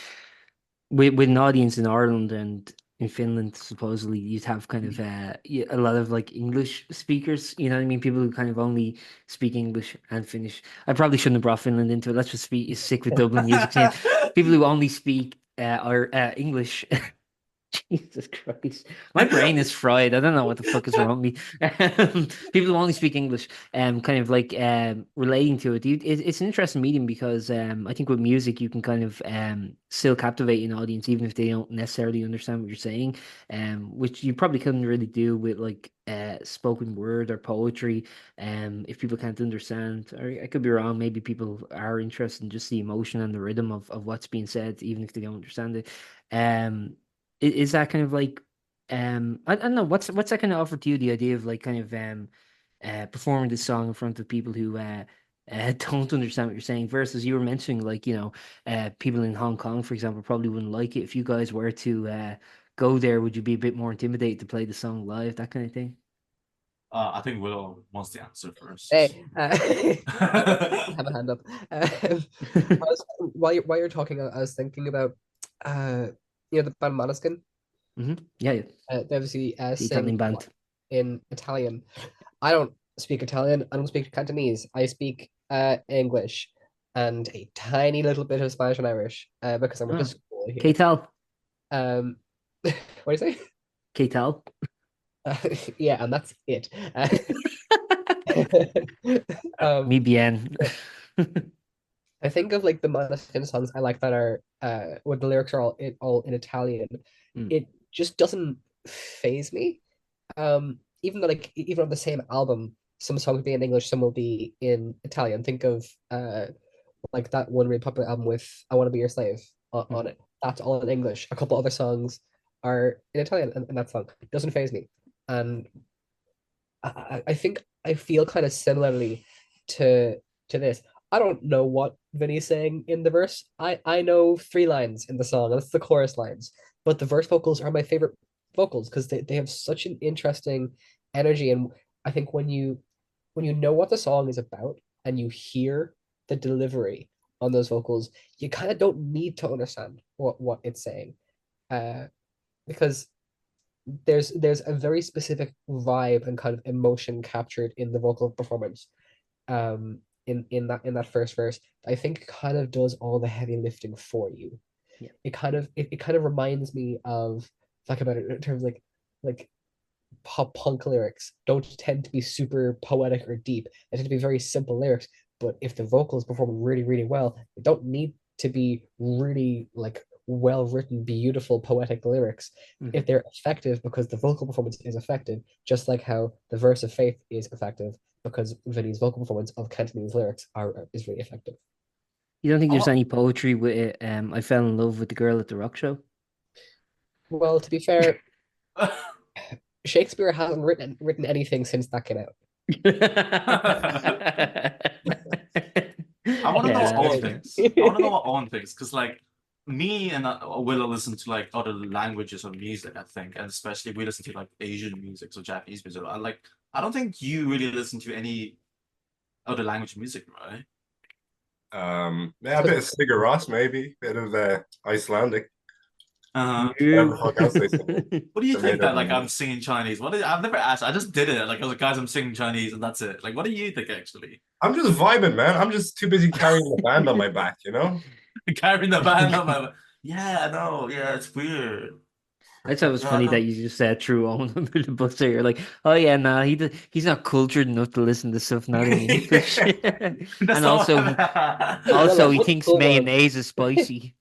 with an audience in Ireland and in Finland, supposedly you'd have kind of a lot of like English speakers. You know what I mean? People who kind of only speak English and Finnish. I probably shouldn't have brought Finland into it. Let's just stick with Dublin music scene. People who only speak or English. Jesus Christ. My brain is fried. I don't know what the fuck is wrong with me. People who only speak English, kind of like relating to it. It's an interesting medium because I think with music you can kind of still captivate an audience even if they don't necessarily understand what you're saying, which you probably couldn't really do with like spoken word or poetry. If people can't understand, or I could be wrong, maybe people are interested in just the emotion and the rhythm of what's being said, even if they don't understand it. Is that kind of like I don't know what's that kind of offer to you, the idea of like kind of performing this song in front of people who don't understand what you're saying, versus you were mentioning like people in Hong Kong, for example, probably wouldn't like it. If you guys were to go there, would you be a bit more intimidated to play the song live, that kind of thing? I think Willow wants the answer first. Hey, have a hand up. While you're talking, I was thinking about the band Måneskin. Yeah, yeah. They obviously The sing Italian band. in Italian. I don't speak Italian. I don't speak Cantonese. I speak English and a tiny little bit of Spanish and Irish because I went to school here. K-Tal. What do you say? K-Tal. Yeah, and that's it. Mi bien. I think of like the Måneskin songs I like that are when the lyrics are all in Italian. It just doesn't phase me. Even though like even on the same album, some songs will be in English, some will be in Italian. Think of like that one really popular album with "I Want to Be Your Slave" on it. That's all in English. A couple other songs are in Italian, and that song doesn't phase me. And I think I feel kind of similarly to this. I don't know what Vinny's saying in the verse. I know 3 lines in the song. That's the chorus lines. But the verse vocals are my favorite vocals because they have such an interesting energy. And I think when you know what the song is about and you hear the delivery on those vocals, you kind of don't need to understand what it's saying. Because there's a very specific vibe and kind of emotion captured in the vocal performance. In that first verse, I think kind of does all the heavy lifting for you. Yeah. It kind of reminds me of talk about it in terms of like pop punk lyrics don't tend to be super poetic or deep. They tend to be very simple lyrics, but if the vocals perform really, really well, they don't need to be really like well written, beautiful, poetic lyrics if they're effective because the vocal performance is effective, just like how the verse of Faith is effective because Vinny's vocal performance of Cantonese lyrics is really effective. You don't think there's any poetry with it? I fell in love with the girl at the rock show. Well, to be fair, Shakespeare hasn't written anything since that came out. I want to know what Owen thinks. I want to know what Owen thinks because, like, me and Willow listen to like other languages of music, I think, and especially we listen to like Asian music, so Japanese music. I don't think you really listen to any other language music, right? Yeah, a bit of Sigur Rós, maybe, bit of Icelandic, Uh-huh. whatever the fuck else they say. What do you They think made that up like I'm language. singing Chinese? I've never asked. I just did it. Like I was like, guys, I'm singing Chinese, and that's it. Like, what do you think actually? I'm just vibing, man. I'm just too busy carrying the band on my back, you know? Carrying the band on my. Yeah, I know. Yeah, it's weird. I thought it was No, I funny that don't. you just threw Owen under the bus there. You're like, oh yeah, nah, he's not cultured enough to listen to stuff not in English. That's And not also Hey, also Willow, he what's thinks going on? mayonnaise is spicy.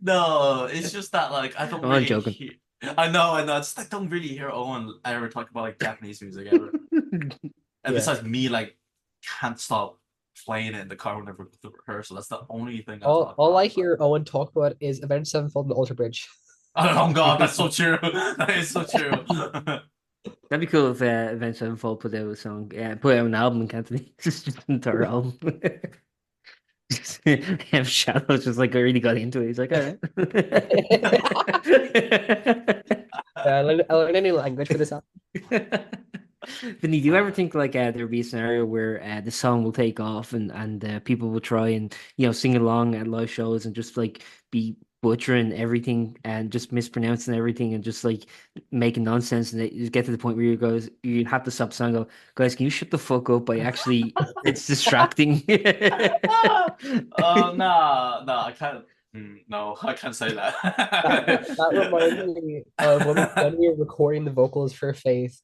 No, it's just that like I don't I'm not really joking. hear. I know. It's just I don't really hear Owen ever talk about like Japanese music ever. And Yeah. besides me, like can't stop playing it in the car whenever the rehearsal. That's the only thing I All talk all about. I hear Owen talk about is Avenged Sevenfold and Ultra Bridge. Oh God, that's so true. That is so true. That'd be cool if Avenged Sevenfold put out a song, put out an album in Cantonese, just an entire album. Shallow just like really got into it. He's like, all right. I learned any language for this album. Vinny, do you ever think like there'd be a scenario where the song will take off and people will try and sing along at live shows and just like be butchering everything and just mispronouncing everything and just like making nonsense and you get to the point where you have to stop the song and go, guys, can you shut the fuck up? It's distracting. Oh no, I can't. No, I can't say That that. reminds me of when we were recording the vocals for Faith.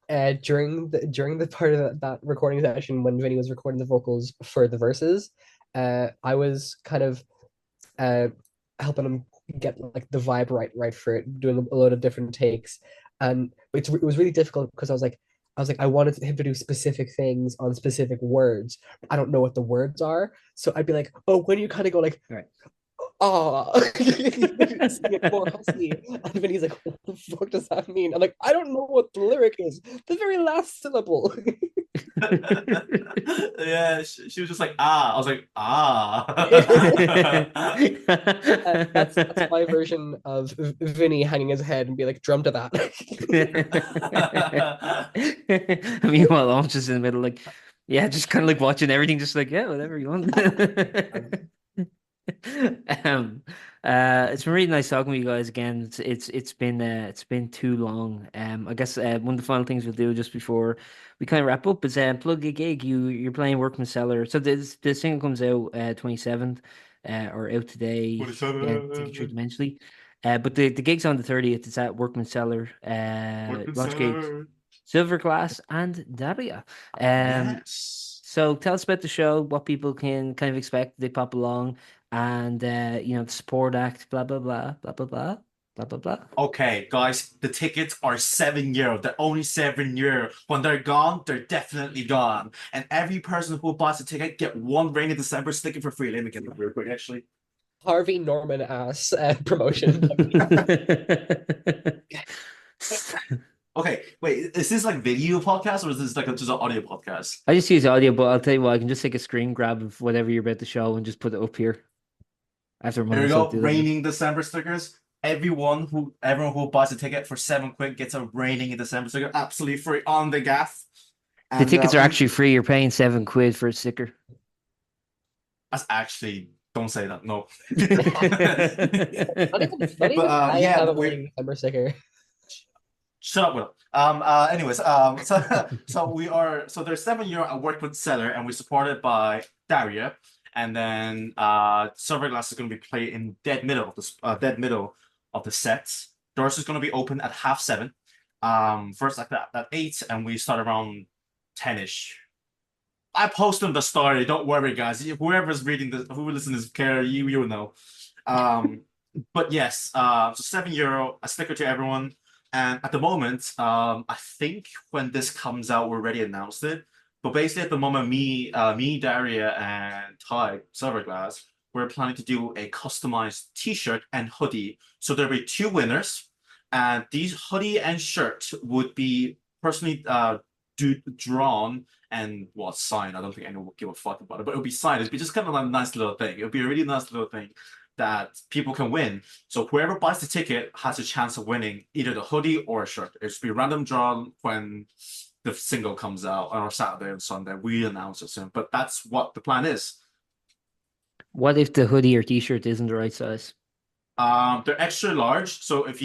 During the part of that recording session when Vinny was recording the vocals for the verses, I was kind of uh helping him get like the vibe right for it, doing a load of different takes, and it was really difficult because I was like I wanted him to do specific things on specific words. I don't know what the words are, so I'd be like, oh, when you kind of go like, Right. oh, sing it more husky. And then he's like, what the fuck does that mean? I'm like, I don't know what the lyric is. The very last syllable. Yeah, she was just like ah. I was like ah. That's my version of Vinny hanging his head and be like, drum to that. Meanwhile, I'm just in the middle, like, yeah, just kind of like watching everything, just like, yeah, whatever you want. Um, it's been really nice talking with you guys again. It's been too long. I guess one of the final things we'll do just before we kind of wrap up is plug a gig. You're playing Workman Cellar. So the single comes out 27th or out today. Ticket eventually. But the gig's on the 30th. It's at Workman Cellar, Workman Launchgate, Cellar. Silverglass, and Daria. Yes. So tell us about the show, what people can kind of expect. They pop along, and the support act, blah blah blah, blah blah blah, blah blah blah. Okay, guys, the tickets are €7. They're only €7. When they're gone, they're definitely gone. And every person who buys a ticket get one Rainy December sticker for free. Let me get that real quick, actually. Harvey Norman ass promotion. Okay, wait, is this like video podcast or is this like just an audio podcast? I just use audio, but I'll tell you what, I can just take a screen grab of whatever you're about to show and just put it up here. I have to remind Here we myself go, to do that. Raining December stickers. Everyone who buys a ticket for £7 gets a Raining in December sticker, absolutely free on the gaff. The And tickets are actually free. You're paying £7 for a sticker. that's actually don't say that. No. Not even But I yeah, have a we're Rainy December sticker. shut up, Will. Anyways, so there's €7 at Workman Cellar, and we're supported by Daria, and then Silverglass is going to be played in dead middle of the sets. Doors is going to be open at 7:30. First act at 8, and we start around 10ish. I post on the story. Don't worry, guys. Whoever's reading this, who listens to care, you know. But yes, so €7, a sticker to everyone. And at the moment, I think when this comes out, we already announced it. But basically, at the moment, me, Daria, and Ty, Silverglass, we're planning to do a customized T-shirt and hoodie. So there'll be 2 winners, and these hoodie and shirt would be personally drawn and signed. I don't think anyone would give a fuck about it, but it would be signed. It'd be just kind of like a nice little thing. It would be a really nice little thing that people can win. So whoever buys the ticket has a chance of winning either the hoodie or a shirt. It's be random drawn when the single comes out on Saturday and Sunday. We announce it soon, but that's what the plan is. What if the hoodie or t-shirt isn't the right size? They're extra large, so if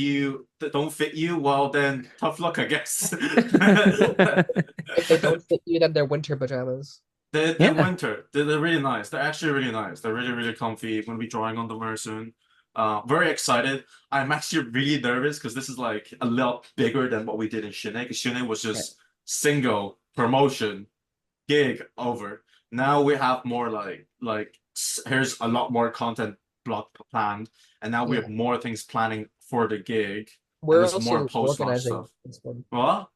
don't fit you, well then tough luck, I guess. If they don't fit you, then they're winter pajamas. They're winter. They're really nice. They're actually really nice. They're really, really comfy. I'm gonna be drawing on them very soon. Very excited. I'm actually really nervous because this is like a lot bigger than what we did in Shine. Because Shine was just single promotion, gig over. Now we have more like here's a lot more content block planned, and now we have more things planning for the gig. We're there's also more post-launch organizing stuff. this one. What?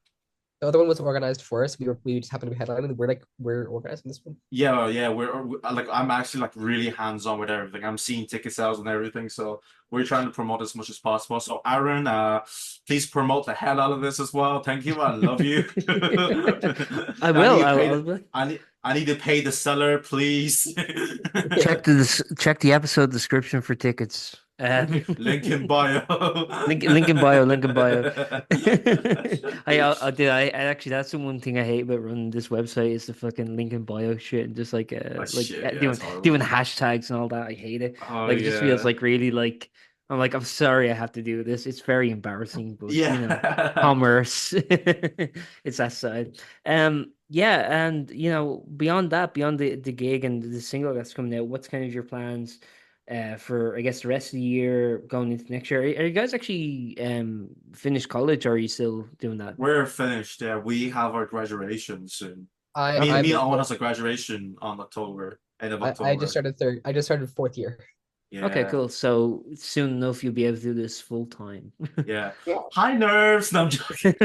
The other one was organized for us. We just happened to be headlining. We're organizing this one. Yeah. We're like I'm actually like really hands-on with everything. I'm seeing ticket sales and everything, so we're trying to promote as much as possible. So Aaron, please promote the hell out of this as well. Thank you. I love you. I will. I need to pay the Cellar, please. Check the episode description for tickets. Link in bio. link in bio. I actually, that's the one thing I hate about running this website is the fucking link in bio shit and just like doing hashtags and all that. I hate it. It just feels like really like I'm sorry I have to do this. It's very embarrassing, but commerce. It's that side. And beyond that, beyond the gig and the single that's coming out, what's kind of your plans for I guess the rest of the year going into next year? Are you guys actually finished college, or are you still doing that? We're finished. Yeah, we have our graduation soon. Me and Owen has a graduation on October, end of October. I just started fourth year. Yeah. Okay, cool. So soon enough, you'll be able to do this full time. Yeah. High nerves. No, I'm joking.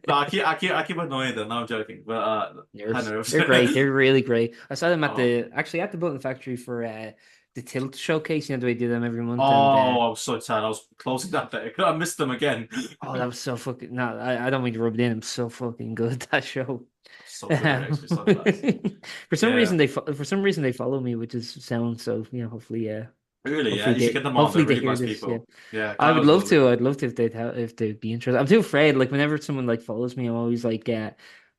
No, I keep annoying them. No, I'm joking. But high nerves. They're great. They're really great. I saw them at the Button Factory for the Tilt showcase. You know, they do them every month. I was so sad. I was closing that day. I missed them again. Oh, that was so fucking. No, I don't mean to rub it in. I'm so fucking good at that show. So good, actually, so nice. For some reason they follow me, which is sound. So hopefully, really, you should get them on. They're really nice people. Yeah, I would love to. I'd love to if they'd be interested. I'm too afraid. Like whenever someone like follows me, I'm always like, I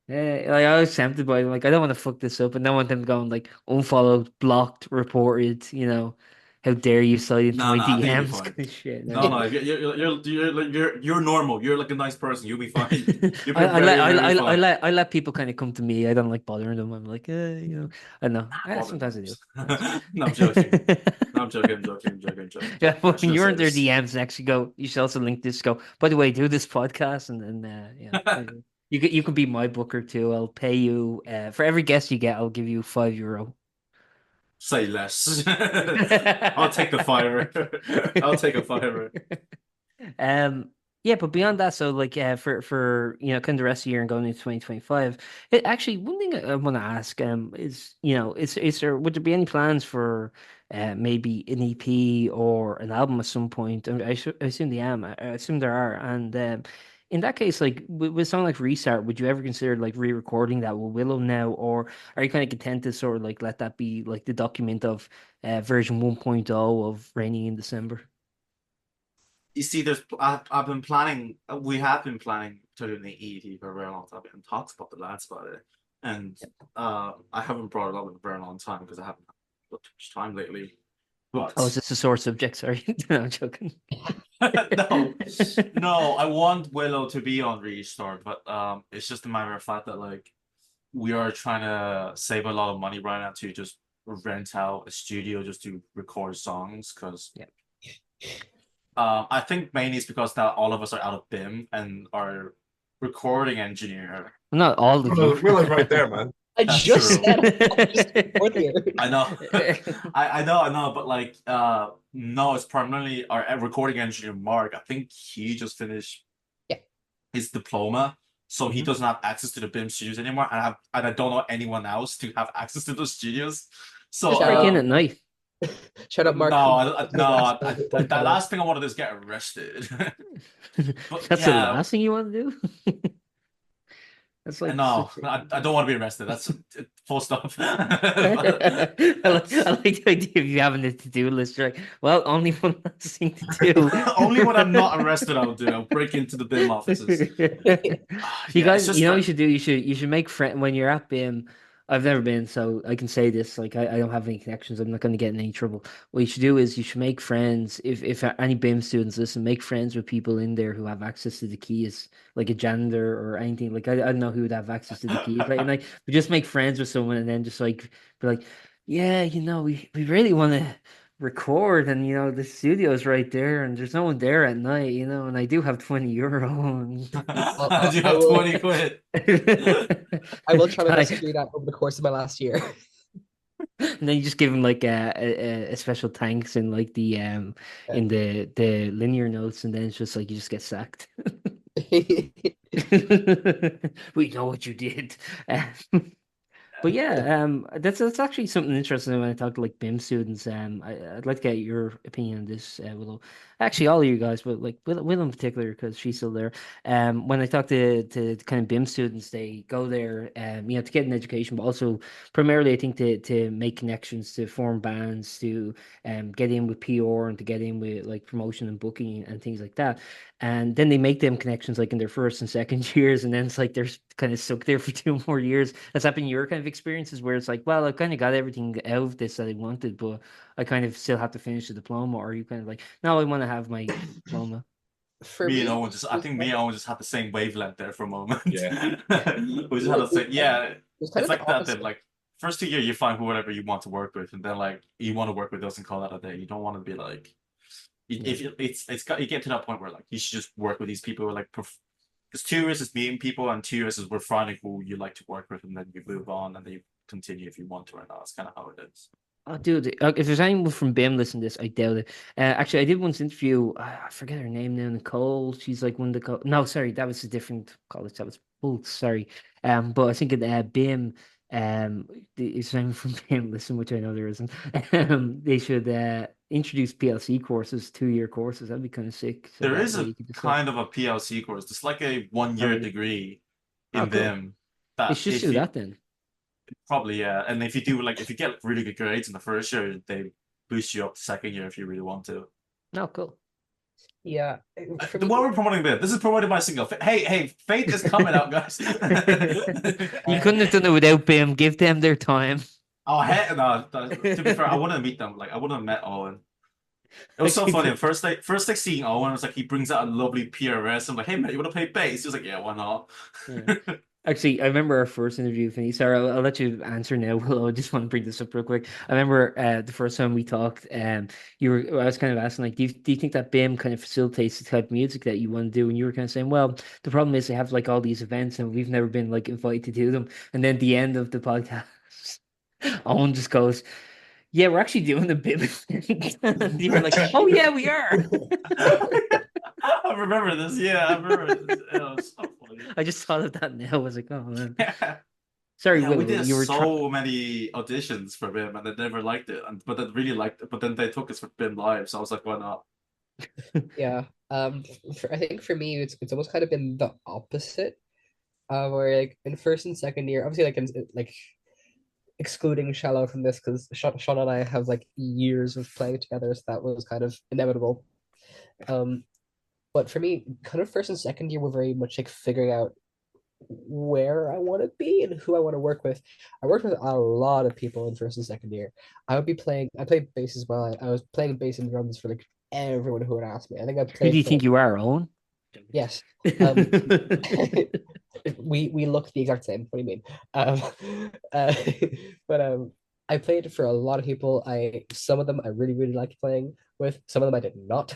was tempted by like I don't want to fuck this up, and I don't want them going like unfollowed, blocked, reported. How dare you slide into my DMs? Kind of shit. No, you're normal. You're like a nice person. You'll be fine. I let people kind of come to me. I don't like bothering them. I'm like, I know. Sometimes I do. No, I'm joking. I'm joking. Yeah, when you're in their DMs next, you should also link this. Go, by the way, do this podcast, and then you can be my booker too. I'll pay you for every guest you get. I'll give you €5. Say less. I'll take the $5. I'll take a $5. But beyond that, so like for kind of the rest of the year and going into 2025, actually one thing I want to ask is would there be any plans for maybe an EP or an album at some point? I assume I assume there are, and in that case, like with a song like Restart, would you ever consider like re-recording that with Willow now, or are you kind of content to sort of like let that be like the document of version 1.0 of Raining in December? You see, I've been planning. We have been planning to do an EP for a very long time, and talks about the lads about it. And I haven't brought it up in a very long time because I haven't got too much time lately. But is this a sore subject? Sorry, no, I'm joking. No, I want Willow to be on Restart, but it's just a matter of fact that like we are trying to save a lot of money right now to just rent out a studio just to record songs because I think mainly it's because that all of us are out of BIM and our recording engineer. Not all of you. Willow's right there, man. I just I know, I know, but like, no, it's primarily our recording engineer, Mark. I think he just finished his diploma, so he doesn't have access to the BIM studios anymore, and I don't know anyone else to have access to those studios. So just break in at night. Shut up, Mark. No, the last thing I want to do is get arrested. But, that's the last thing you want to do. That's like No, such I don't want to be arrested. That's full stop. I like the idea of you having a to-do list. You're like, well, only one last thing to do. Only when I'm not arrested, I'll do. I'll break into the BIM offices. You Yeah, it's guys, just you know what you should do? You should make friend when you're at BIM. I've never been, so I can say this. Like, I don't have any connections. I'm not going to get in any trouble. What you should do is you should make friends. If any BIM students listen, make friends with people in there who have access to the keys, like a janitor or anything. Like, I don't know who would have access to the keys, right? And like, we just make friends with someone, and then just like be like, yeah, we really want to record, and the studio's right there, and there's no one there at night, and I do have 20 euro. I do I have will 20 quid. I will try my Can best I- to do that over the course of my last year. And then you just give him like a special thanks in like the in the linear notes, and then it's just like you just get sacked. We know what you did. But yeah, that's actually something interesting when I talk to like BIM students. I'd like to get your opinion on this, Willow. Actually, all of you guys, but like Willow in particular because she's still there. When I talk to kind of BIM students, they go there, to get an education, but also primarily I think to make connections, to form bands, to get in with PR and to get in with like promotion and booking and things like that. And then they make them connections like in their first and second years, and then it's like they're kind of stuck there for 2 more years. That's happened in your kind of experiences where it's like, well, I kind of got everything out of this that I wanted, but I kind of still have to finish the diploma. Or are you kind of like, no, I want to have my diploma? For Me and me, Owen I think me and Owen just had the same wavelength there for a moment. Yeah. We just had the same, yeah. it was kind It's of like the that. opposite. Then, like, first 2 year, you find whoever you want to work with, and then like you want to work with us and call that a day. You don't want to be like, if it's got you get to that point where like you should just work with these people who are like, because 2 years is meeting people, and 2 years is we're finding who you like to work with, and then you move on, and then you continue if you want to or not. That's kind of how it is. Oh, dude, if there's anyone from BIM listening to this, I doubt it. Actually, I did once interview, I forget her name now, Nicole. She's like one of the, no, sorry, that was a different college. That was Pulse, sorry. But I think at BIM, is anyone from BIM listen, which I know there isn't. They should introduce PLC courses, 2 year courses. That'd be kind of sick. So There that is way a you could just kind of a PLC course. It's like a 1 year really? degree Oh, in cool. BIM. They That should if do you that then. probably, yeah, and if you do like if you get like, really good grades in the first year, they boost you up the second year if you really want to. No, cool. Yeah. For The me, one we're promoting this is promoted by single. Hey, Faith is coming out, guys. You couldn't have done it without BIM. Give them their time. Oh, heck no. To be fair, I wouldn't meet them. Like I wouldn't have met Owen. It was so Actually, funny. First like seeing Owen, it was like he brings out a lovely PRS. I'm like, hey man, you want to play bass? He was like, yeah, why not? Yeah. Actually, I remember our first interview, Vinny. Sorry, I'll let you answer now. Willow, I just want to bring this up real quick. I remember the first time we talked, I was kind of asking, like, do you think that BIM kind of facilitates the type of music that you want to do? And you were kind of saying, well, the problem is they have like all these events and we've never been like invited to do them. And then at the end of the podcast, Owen just goes, yeah, we're actually doing the BIM event. And you were like, oh yeah, we are. I remember this. Yeah, I remember this. It was so funny. I just thought of that now. I was like, oh man. Sorry, Yeah, we Willow, did you were so many auditions for BIM, and they never liked it. But they really liked it. But then they took us for BIM Live, so I was like, why not? yeah. I think for me, it's almost kind of been the opposite. Where like in first and second year, obviously like excluding Shallo from this because Sean and I have like years of playing together, so that was kind of inevitable. But for me, kind of first and second year were very much like figuring out where I want to be and who I want to work with. I worked with a lot of people in first and second year. I played bass as well. I was playing bass and drums for like everyone who would ask me. I think I Who played do you for, think you are, Owen? yes. We look the exact same. What do you mean? Uh, but I played for a lot of people. Some of them I really really liked playing with. Some of them I did not.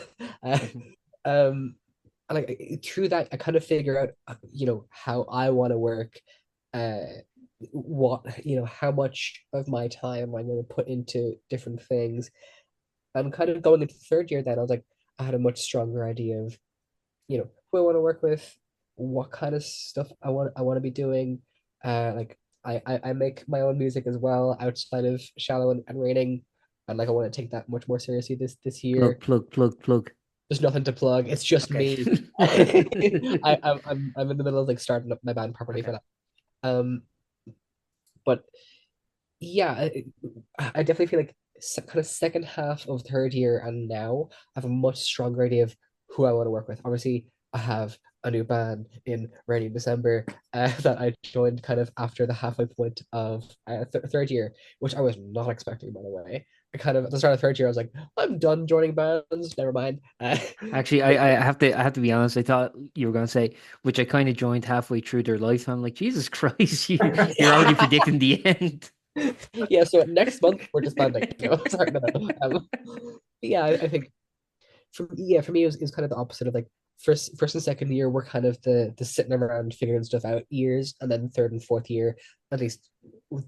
And like through that, I kind of figure out how I want to work. What how much of my time I'm going to put into different things. I'm kind of going into third year. Then I was like, I had a much stronger idea of who I want to work with, what kind of stuff I want to be doing. Like I make my own music as well outside of Shallow and Raining, and like I want to take that much more seriously this year. Plug. There's nothing to plug. It's just Okay. me. I'm in the middle of like starting up my band properly for Okay. that. Um, but yeah, I definitely feel like kind of second half of third year and now I have a much stronger idea of who I want to work with. Obviously, I have a new band in Rainy December that I joined kind of after the halfway point of third year, which I was not expecting, by the way. I kind of at the start of third year, I was like, I'm done joining bands. Never mind. Actually, I have to be honest. I thought you were going to say, which I kind of joined halfway through their life. I'm like, Jesus Christ, you're already predicting the end. Yeah, so next month we're disbanding. No, sorry, no. Yeah, I think for me it was kind of the opposite of like first and second year we're kind of the sitting around figuring stuff out years, and then third and fourth year, at least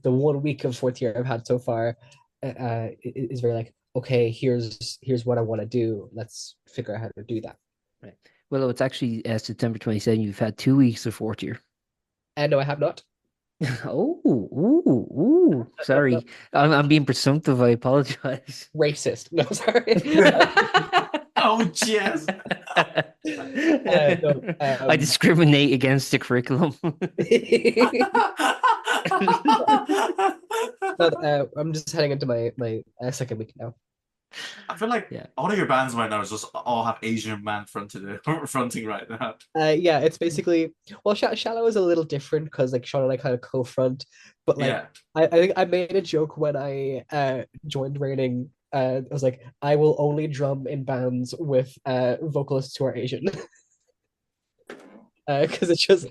the 1 week of fourth year I've had so far, is very like, okay, here's what I want to do. Let's figure out how to do that. Right. Well, it's actually September 27th. You've had 2 weeks of fourth year. And no, I have not. Oh, ooh, sorry. I'm being presumptive. I apologize. Racist. No, sorry. Oh, yes. No, I discriminate against the curriculum. I'm just heading into my second week now. I feel like Yeah. all of your bands right now is just all have Asian man fronting right now. Yeah, it's basically, well, Shallow is a little different because like Sean and I kind of co-front, but like Yeah. I think I made a joke when I joined Raining. I was like, I will only drum in bands with vocalists who are Asian. Because it's just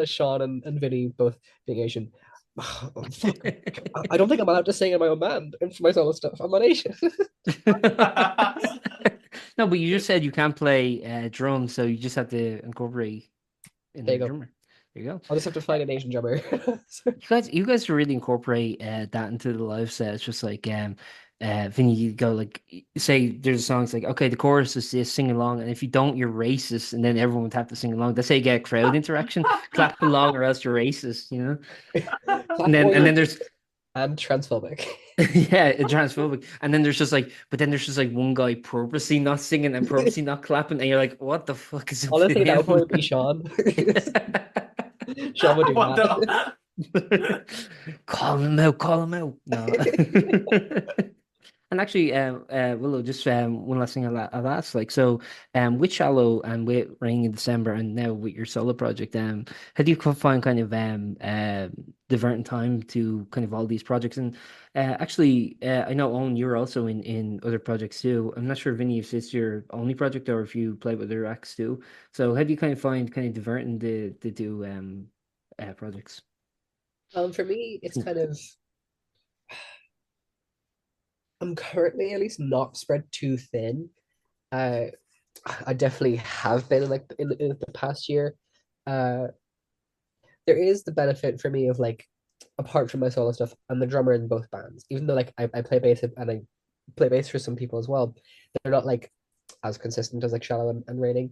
Sean and Vinny both being Asian. Fuck. I don't think I'm allowed to sing in my own band and for my solo stuff. I'm not Asian. No, but you just said you can't play drums, so you just have to incorporate There another you go. drummer. There you go. I'll just have to find an Asian drummer. You guys really incorporate that into the live set. It's just like Vinny, you go like say there's a song, it's like, okay, the chorus is this, sing along, and if you don't, you're racist, and then everyone would have to sing along. That's how you get crowd interaction. Clap along or else you're racist, you know? And then there's and transphobic. yeah, it's transphobic. And then there's just like, but then there's just like one guy purposely not singing and purposely not clapping, and you're like, what the fuck is up with Honestly, that would him? probably be Sean. Sean would do What that. Call him out, call him out. No. And actually, Willow, just one last thing I'll ask. Like, so, with Shallow and with Ring in December, and now with your solo project, how do you find kind of diverting time to kind of all these projects? And actually, I know Owen, you're also in other projects too. I'm not sure, Vinny, if it's your only project or if you play with other acts too. So, how do you kind of find kind of diverting to do projects? For me, it's kind of, I'm currently at least not spread too thin. Uh, I definitely have been in like in the past year. Uh, there is the benefit for me of like, apart from my solo stuff, I'm the drummer in both bands. Even though like I play bass and I play bass for some people as well, they're not like as consistent as like Shallow and Raining.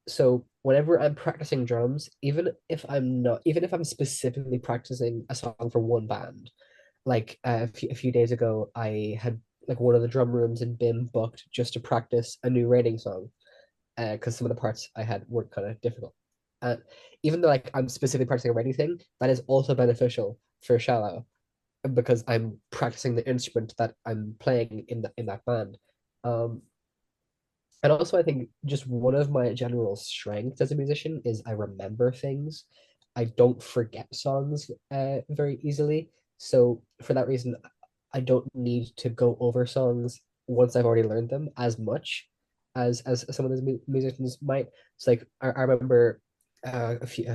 So whenever I'm practicing drums, even if I'm specifically practicing a song for one band, like a few days ago, I had like one of the drum rooms in BIM booked just to practice a new Raining song, because some of the parts I had were kind of difficult. Uh, Even though like I'm specifically practicing a Raining thing, that is also beneficial for Shallow because I'm practicing the instrument that I'm playing in that band. Um, and also, I think just one of my general strengths as a musician is I remember things. I don't forget songs very easily. So for that reason, I don't need to go over songs once I've already learned them as much as some of those musicians might. It's like I remember a few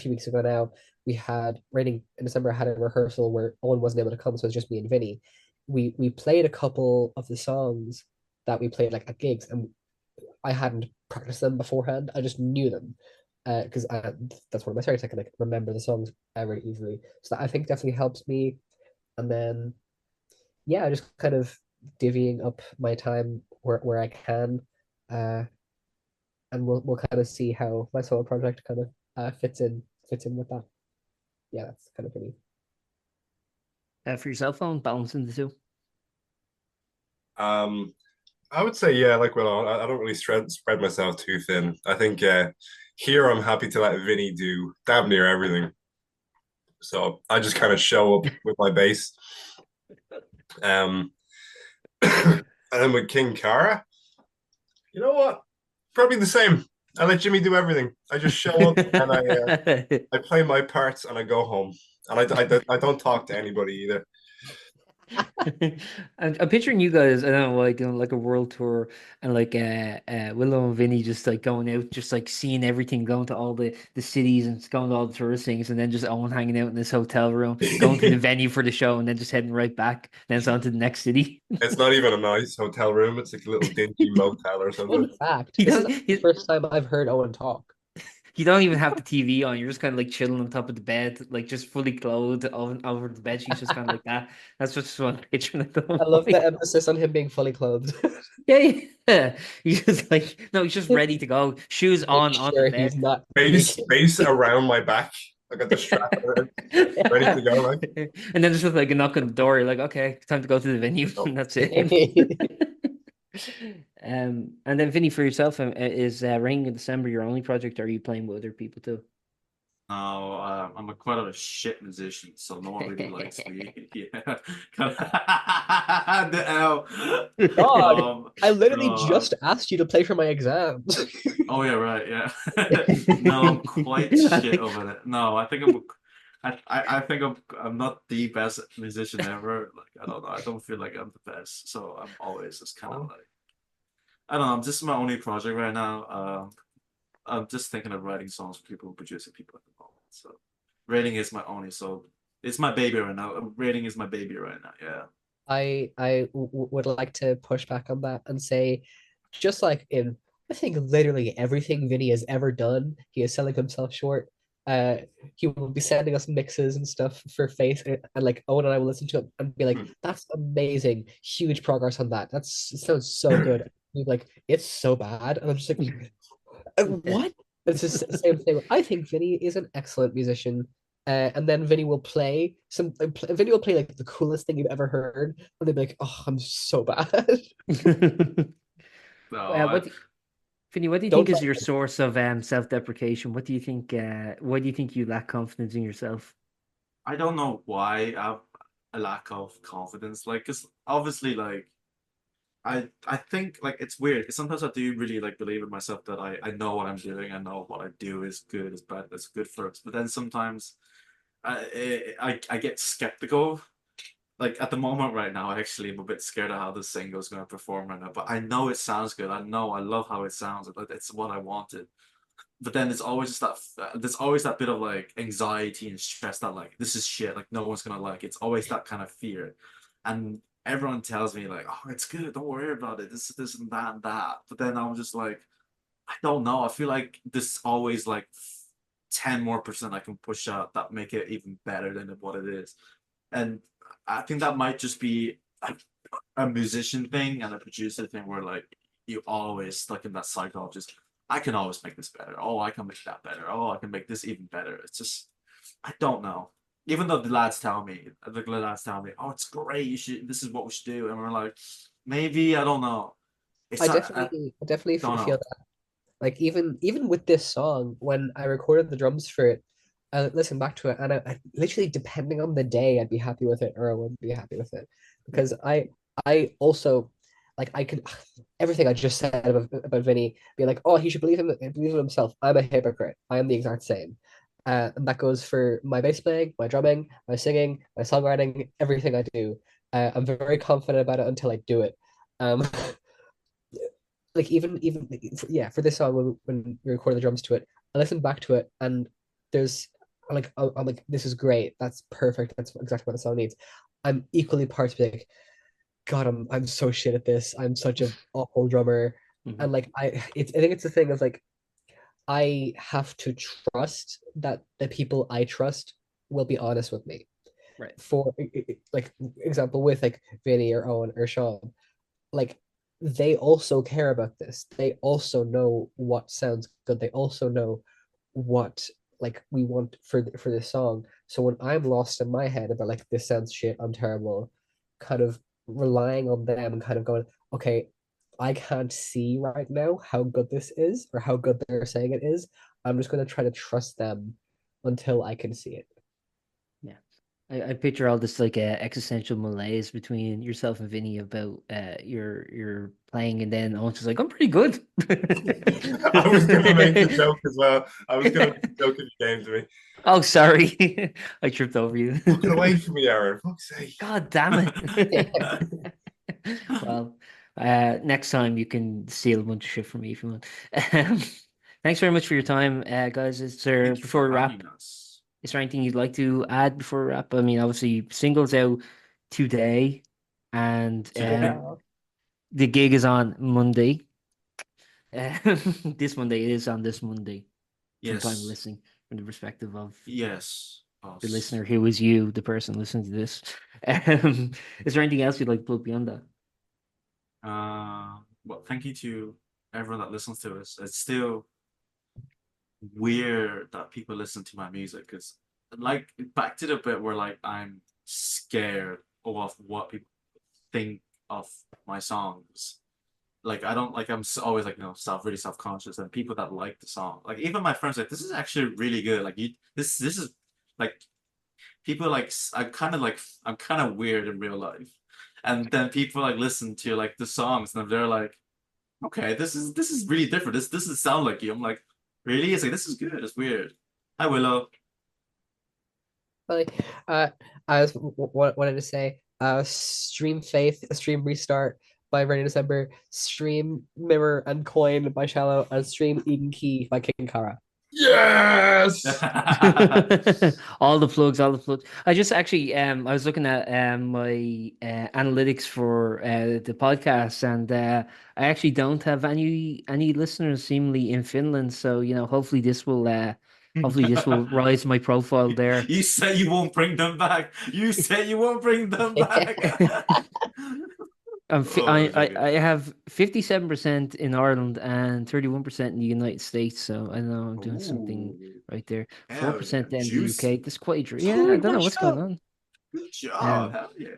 weeks ago now, we had Raining in December had a rehearsal where Owen wasn't able to come, so it was just me and Vinny. We played a couple of the songs that we played like at gigs, and I hadn't practiced them beforehand. I just knew them because that's one of my strengths. I can like remember the songs very easily. So that I think definitely helps me. And then yeah, just kind of divvying up my time where I can, uh, and we'll kind of see how my solo project kind of fits in with that. Yeah, that's kind of for me. For your cell phone, balancing the two. Um, I would say, yeah, like, well, I don't really spread myself too thin. I think here I'm happy to let Vinny do damn near everything. So I just kind of show up with my bass. And then with King Cara, you know what? Probably the same. I let Jimmy do everything. I just show up and I play my parts and I go home. And I don't talk to anybody either. I'm picturing you guys, I don't know why, doing like a world tour and like Willow and Vinny just like going out, just like seeing everything, going to all the cities and going to all the tourist things, and then just Owen hanging out in this hotel room, going to the venue for the show, and then just heading right back. Then it's on to the next city. It's not even a nice hotel room. It's like a little dingy motel or something. Fun fact, You this is don't the first time I've heard Owen talk. you don't even have the TV on. You're just kind of like chilling on top of the bed, like just fully clothed over the bed sheets, just kind of like that. That's just one picture like the whole I love the morning. emphasis on him being fully clothed. Yeah, yeah. He's just like, no, he's just ready to go. Shoes Make on the sure he's bed. not Base around my back. I got the strap ready to go. Like, And then just with like a knock on the door, you're like, okay, time to go to the venue, oh. and that's it. And then Vinny, for yourself, is Ring in December your only project, or are you playing with other people too? No, I'm a quite a shit musician, so no one really likes me. Yeah. The L. God, I literally no, just asked you to play for my exams. oh yeah, right, yeah. No, I'm quite shit over it. No, I think I think I'm not the best musician ever. Like I don't know, I don't feel like I'm the best, so I'm always just kind of like I don't know. This is my only project right now. I'm just thinking of writing songs for people, producing people at the moment. So rating is my only. So it's my baby right now. Rating is my baby right now. Yeah. Would like to push back on that and say, just like in I think literally everything Vinny has ever done, he is selling himself short. He will be sending us mixes and stuff for Faith, and like Owen and I will listen to it and be like, "That's amazing, huge progress on that. It sounds so good." He's like, "It's so bad," and I'm just like, "What?" It's just the same thing. I think Vinny is an excellent musician. And then Vinny will play Vinny will play like the coolest thing you've ever heard, and they'll be like, "Oh, I'm so bad." No, What, Vinny, what do you Don't think is try. your source of self-deprecation? What do you think? Why do you think you lack confidence in yourself? I don't know why I have a lack of confidence. Like, cause obviously, like I think like it's weird. 'Cause sometimes I do really like believe in myself that I know what I'm doing. I know what I do is good, is bad, is good for us. But then sometimes I get skeptical. Like at the moment right now, actually, I'm a bit scared of how this single is going to perform right now. But I know it sounds good. I know I love how it sounds. It's what I wanted. But then there's always just there's always that bit of like anxiety and stress that like this is shit. Like no one's gonna like it. It's always that kind of fear, and everyone tells me like, oh, it's good. Don't worry about it. This and that and that. But then I'm just like, I don't know. I feel like there's always like 10% more I can push out that make it even better than what it is. And I think that might just be a musician thing and a producer thing where like you always stuck in that cycle of just I can always make this better. Oh, I can make that better. Oh, I can make this even better. It's just I don't know. Even though the lads tell me, oh, it's great. You should. This is what we should do. And we're like, maybe I don't know. I I definitely don't feel know. that. Like even with this song, when I recorded the drums for it, I listened back to it, and I literally, depending on the day, I'd be happy with it or I wouldn't be happy with it, because I also like I could everything I just said about Vinny, be like, oh, he should believe in himself. I'm a hypocrite. I am the exact same. And that goes for my bass playing, my drumming, my singing, my songwriting, everything I do. I'm very confident about it until I do it. Um, like yeah, for this song when we recorded the drums to it, I listened back to it, and there's I'm like, this is great, that's perfect, that's exactly what the song needs. I'm equally parts like, God, I'm so shit at this, I'm such an awful drummer. Mhm. And like I think it's the thing of like, I have to trust that the people I trust will be honest with me. Right. For like example with like Vinny or Owen or Sean, like they also care about this. They also know what sounds good. They also know what like we want for this song. So when I'm lost in my head about like this sounds shit, I'm terrible, kind of relying on them and kind of going, okay, I can't see right now how good this is or how good they're saying it is. I'm just going to try to trust them until I can see it. I picture all this like existential malaise between yourself and Vinny about your playing, and then Owen's just like, I'm pretty good. I was gonna make the joke as well. I was gonna make the joke if you came to me. Oh, sorry. I tripped over you. Fucking away from me, Aaron. Fuck's sake. God damn it. Well, next time you can steal a bunch of shit from me if you want. Um, Thanks very much for your time, guys. Is there, Thank you before for we wrap, having us. is there anything you'd like to add before we wrap? I mean, obviously, singles out today, and Today. the gig is on Monday. This Monday, it is on this Monday from time of Yes. listening, from the perspective of Yes. the listener who is you, the person listening to this. Is there anything else you'd like to plug beyond that? Well, thank you to everyone that listens to us. It's still weird that people listen to my music because, like, back to the bit where like I'm scared of what people think of my songs. Like I don't like always like really self-conscious, and people that like the song, like even my friends, like this is actually really good. Like this is like people like I'm kind of weird in real life, and then people like listen to like the songs and they're like, okay, this is really different. This doesn't sound like you. I'm like, really? It's like this is good. It's weird. Hi Willow. Like, I was wanted to say, stream Faith, stream Restart by Rainy December, stream Mirror and Coin by Shallo, and stream Eden Key by King Kara. Yes. All the plugs, all the plugs. I just actually I was looking at my analytics for the podcast, and I actually don't have any listeners seemingly in Finland, so hopefully this will rise my profile there. You said you won't bring them back. You said you won't bring them back. I have 57% in Ireland and 31% in the United States, so I know I'm doing something right there. 4% in the UK. That's quite yeah. I don't know what's going on. Good job. Hell yeah.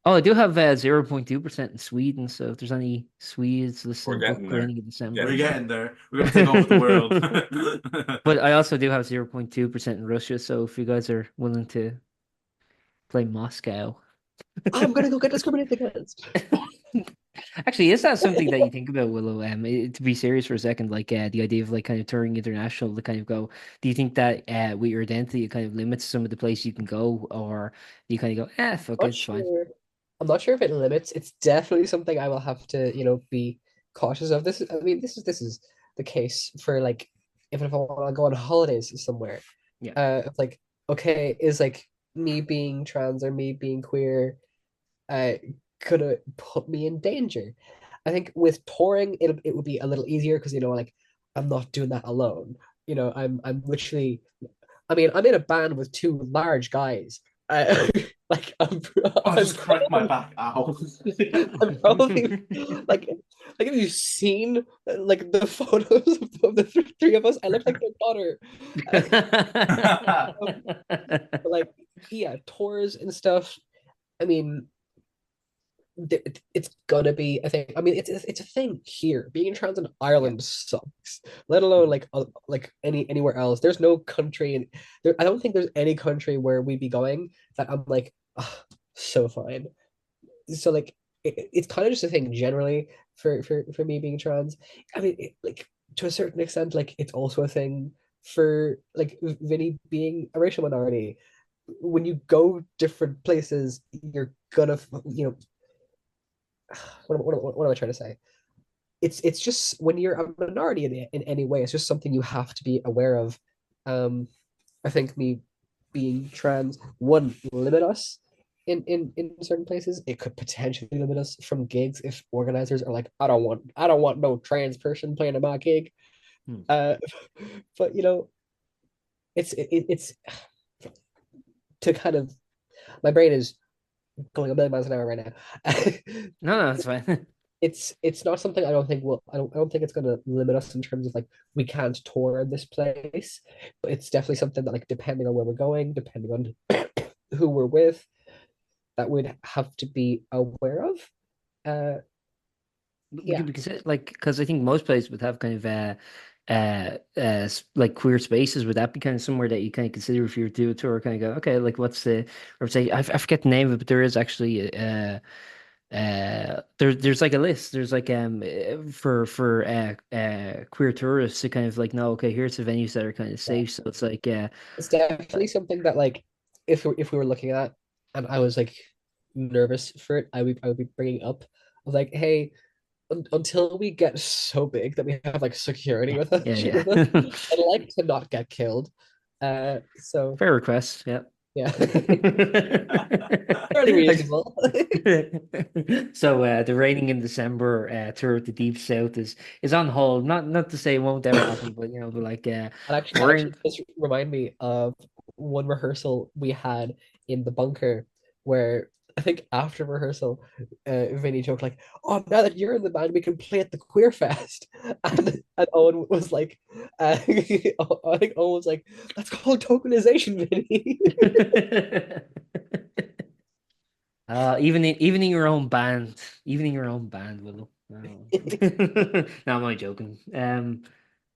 Oh, I do have 0.2% in Sweden, so if there's any Swedes listening, getting there. in December. We're getting there. We're gonna take over the world. But I also do have 0.2% in Russia, so if you guys are willing to play Moscow. I'm gonna go get discriminated against. Actually, is that something that you think about, Willow? To be serious for a second, like the idea of like kind of touring international to kind of go. Do you think that with your identity it kind of limits some of the places you can go, or do you kind of go, fuck it, it's fine? I'm not sure if it limits. It's definitely something I will have to, be cautious of. This is the case for like if I want to go on holidays somewhere. Yeah. It's like, okay, is like me being trans or me being queer could it put me in danger? I think with touring it would be a little easier because like I'm not doing that alone. I'm literally, I mean, I'm in a band with two large guys. Like I just cracked my back. Ow. I'm probably like have you seen like the photos of the three of us? I look like their daughter. Like, yeah, tours and stuff. I mean, it's gonna be a thing. I mean, it's a thing here. Being trans in Ireland sucks. Let alone like anywhere else. There's no country, and I don't think there's any country where we'd be going that I'm like, oh, so fine. So like, it's kind of just a thing generally for me being trans. I mean, like to a certain extent, like it's also a thing for like Vinny being a racial minority. When you go different places, you're gonna what am I trying to say? It's just when you're a minority in any way, it's just something you have to be aware of. I think me being trans would limit us in certain places. It could potentially limit us from gigs if organizers are like, I don't want no trans person playing at my gig. But it's to kind of, my brain is going a million miles an hour right now. No, that's fine. It's not something I don't think I don't think it's gonna limit us in terms of like we can't tour this place, but it's definitely something that like depending on where we're going, depending on who we're with, that we'd have to be aware of. Yeah. Because I think most places would have kind of like queer spaces, would that be kind of somewhere that you kind of consider if you were to do a tour, kind of go, okay, like what's the, or say, I forget the name of it, but there is actually there's like a list. There's like for queer tourists to kind of like know, okay, here's the venues that are kind of Yeah. safe. So it's like It's definitely something that like if we were looking at and I was like nervous for it, I would be bringing up of like, hey, until we get so big that we have like security with us, yeah. I'd like to not get killed. So Fair request, yeah. yeah, fairly reasonable. So the Raining in December tour of the Deep South is on hold. Not to say it won't ever happen, but but like That we're actually in. just remind me of one rehearsal we had in the bunker where I think after rehearsal, Vinny joked like, "Oh, now that you're in the band, we can play at the Queer Fest," and Owen was like, I think Owen was like, "That's called tokenization, Vinny." Even in your own band, Willow. No, no, I'm only joking.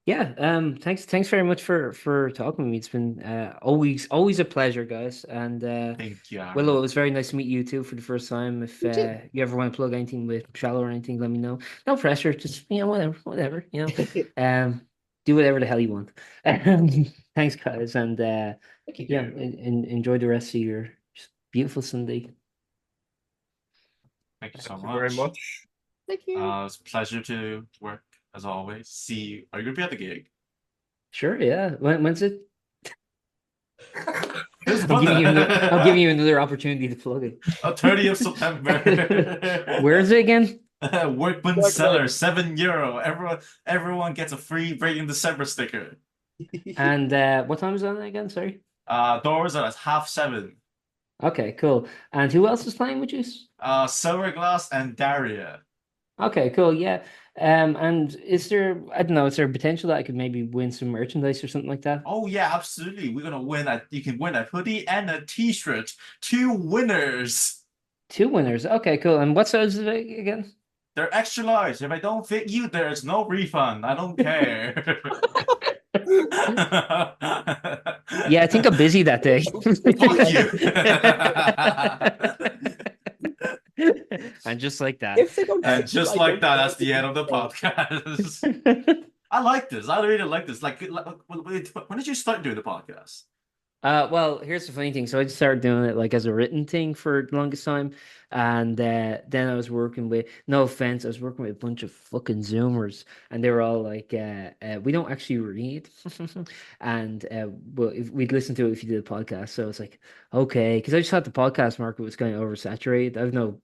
Yeah. Thanks very much for talking with me. It's been always a pleasure, guys. And Thank you, Willow, Aaron. it was very nice to meet you too for the first time. If You too. you ever want to plug anything with Shallow or anything, let me know. No pressure, just whatever. Do whatever the hell you want. Thanks, guys, and Thank you. yeah, enjoy the rest of your beautiful Sunday. Thank you so Thank you very much. much. Thank you. It's a pleasure to work as always. See you. Are you gonna be at the gig? Sure, yeah. When's it? It's I'm giving you I'm giving you you another opportunity to plug it. 30th September. Where is it again? Workman Cellar, €7. Everyone gets a free Break in December sticker. And what time is that again? Sorry. Doors are at 7:30. Okay, cool. And who else is playing with you? Silver Glass and Daria. Okay, cool. Yeah. And is there, I don't know, is there potential that I could maybe win some merchandise or something like that? Oh yeah, absolutely. We're gonna win you can win a hoodie and a t-shirt. 2 winners. 2 winners. Okay, cool. And what size is it again? They're extra large. If I don't fit you, there's no refund. I don't care. Yeah, I think I'm busy that day. And just like that. If they don't, And just like that, that's the end of the podcast. I like this. I really like this. Like, when did you start doing the podcast? Well, here's the funny thing. So I just started doing it like as a written thing for the longest time. And then I was working with, no offense, I was working with a bunch of fucking Zoomers, and they were all like, we don't actually read. And but if we'd listen to it if you did a podcast. So it's like, okay, because I just thought the podcast market was kind of oversaturated. I've no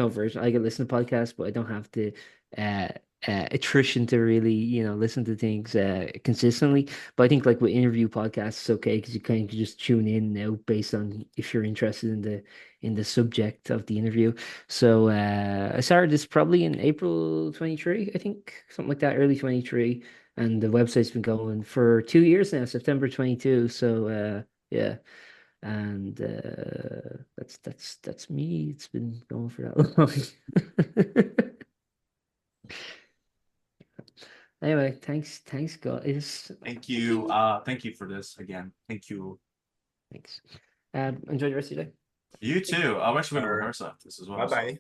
version. I can listen to podcasts, but I don't have the uh attrition to really, listen to things consistently. But I think like with interview podcasts, it's okay because you kind of just tune in now based on if you're interested in the subject of the interview. So I started this probably in April 23, I think, something like that, early 23, and the website's been going for 2 years now, September 22. So yeah. And that's me. It's been going for that long. Anyway, thanks, guys. Thank you. Thank you for this again. Thank you. Thanks. Enjoy the rest of your day. You too. I'm actually going to Alright. rehearse after this as well. Bye-bye.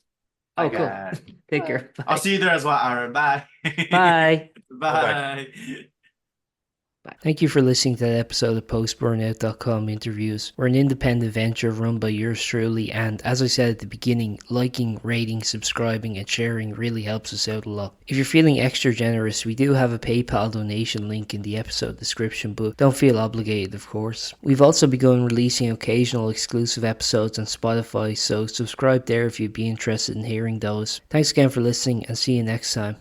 Oh, Bye, cool. guys. Take care. I'll Bye. see you there as well, Aaron. Bye. Bye. Bye. Thank you for listening to that episode of Post-Burnout.com interviews. We're an independent venture run by yours truly, and as I said at the beginning, liking, rating, subscribing, and sharing really helps us out a lot. If you're feeling extra generous, we do have a PayPal donation link in the episode description, but don't feel obligated, of course. We've also begun releasing occasional exclusive episodes on Spotify, so subscribe there if you'd be interested in hearing those. Thanks again for listening, and see you next time.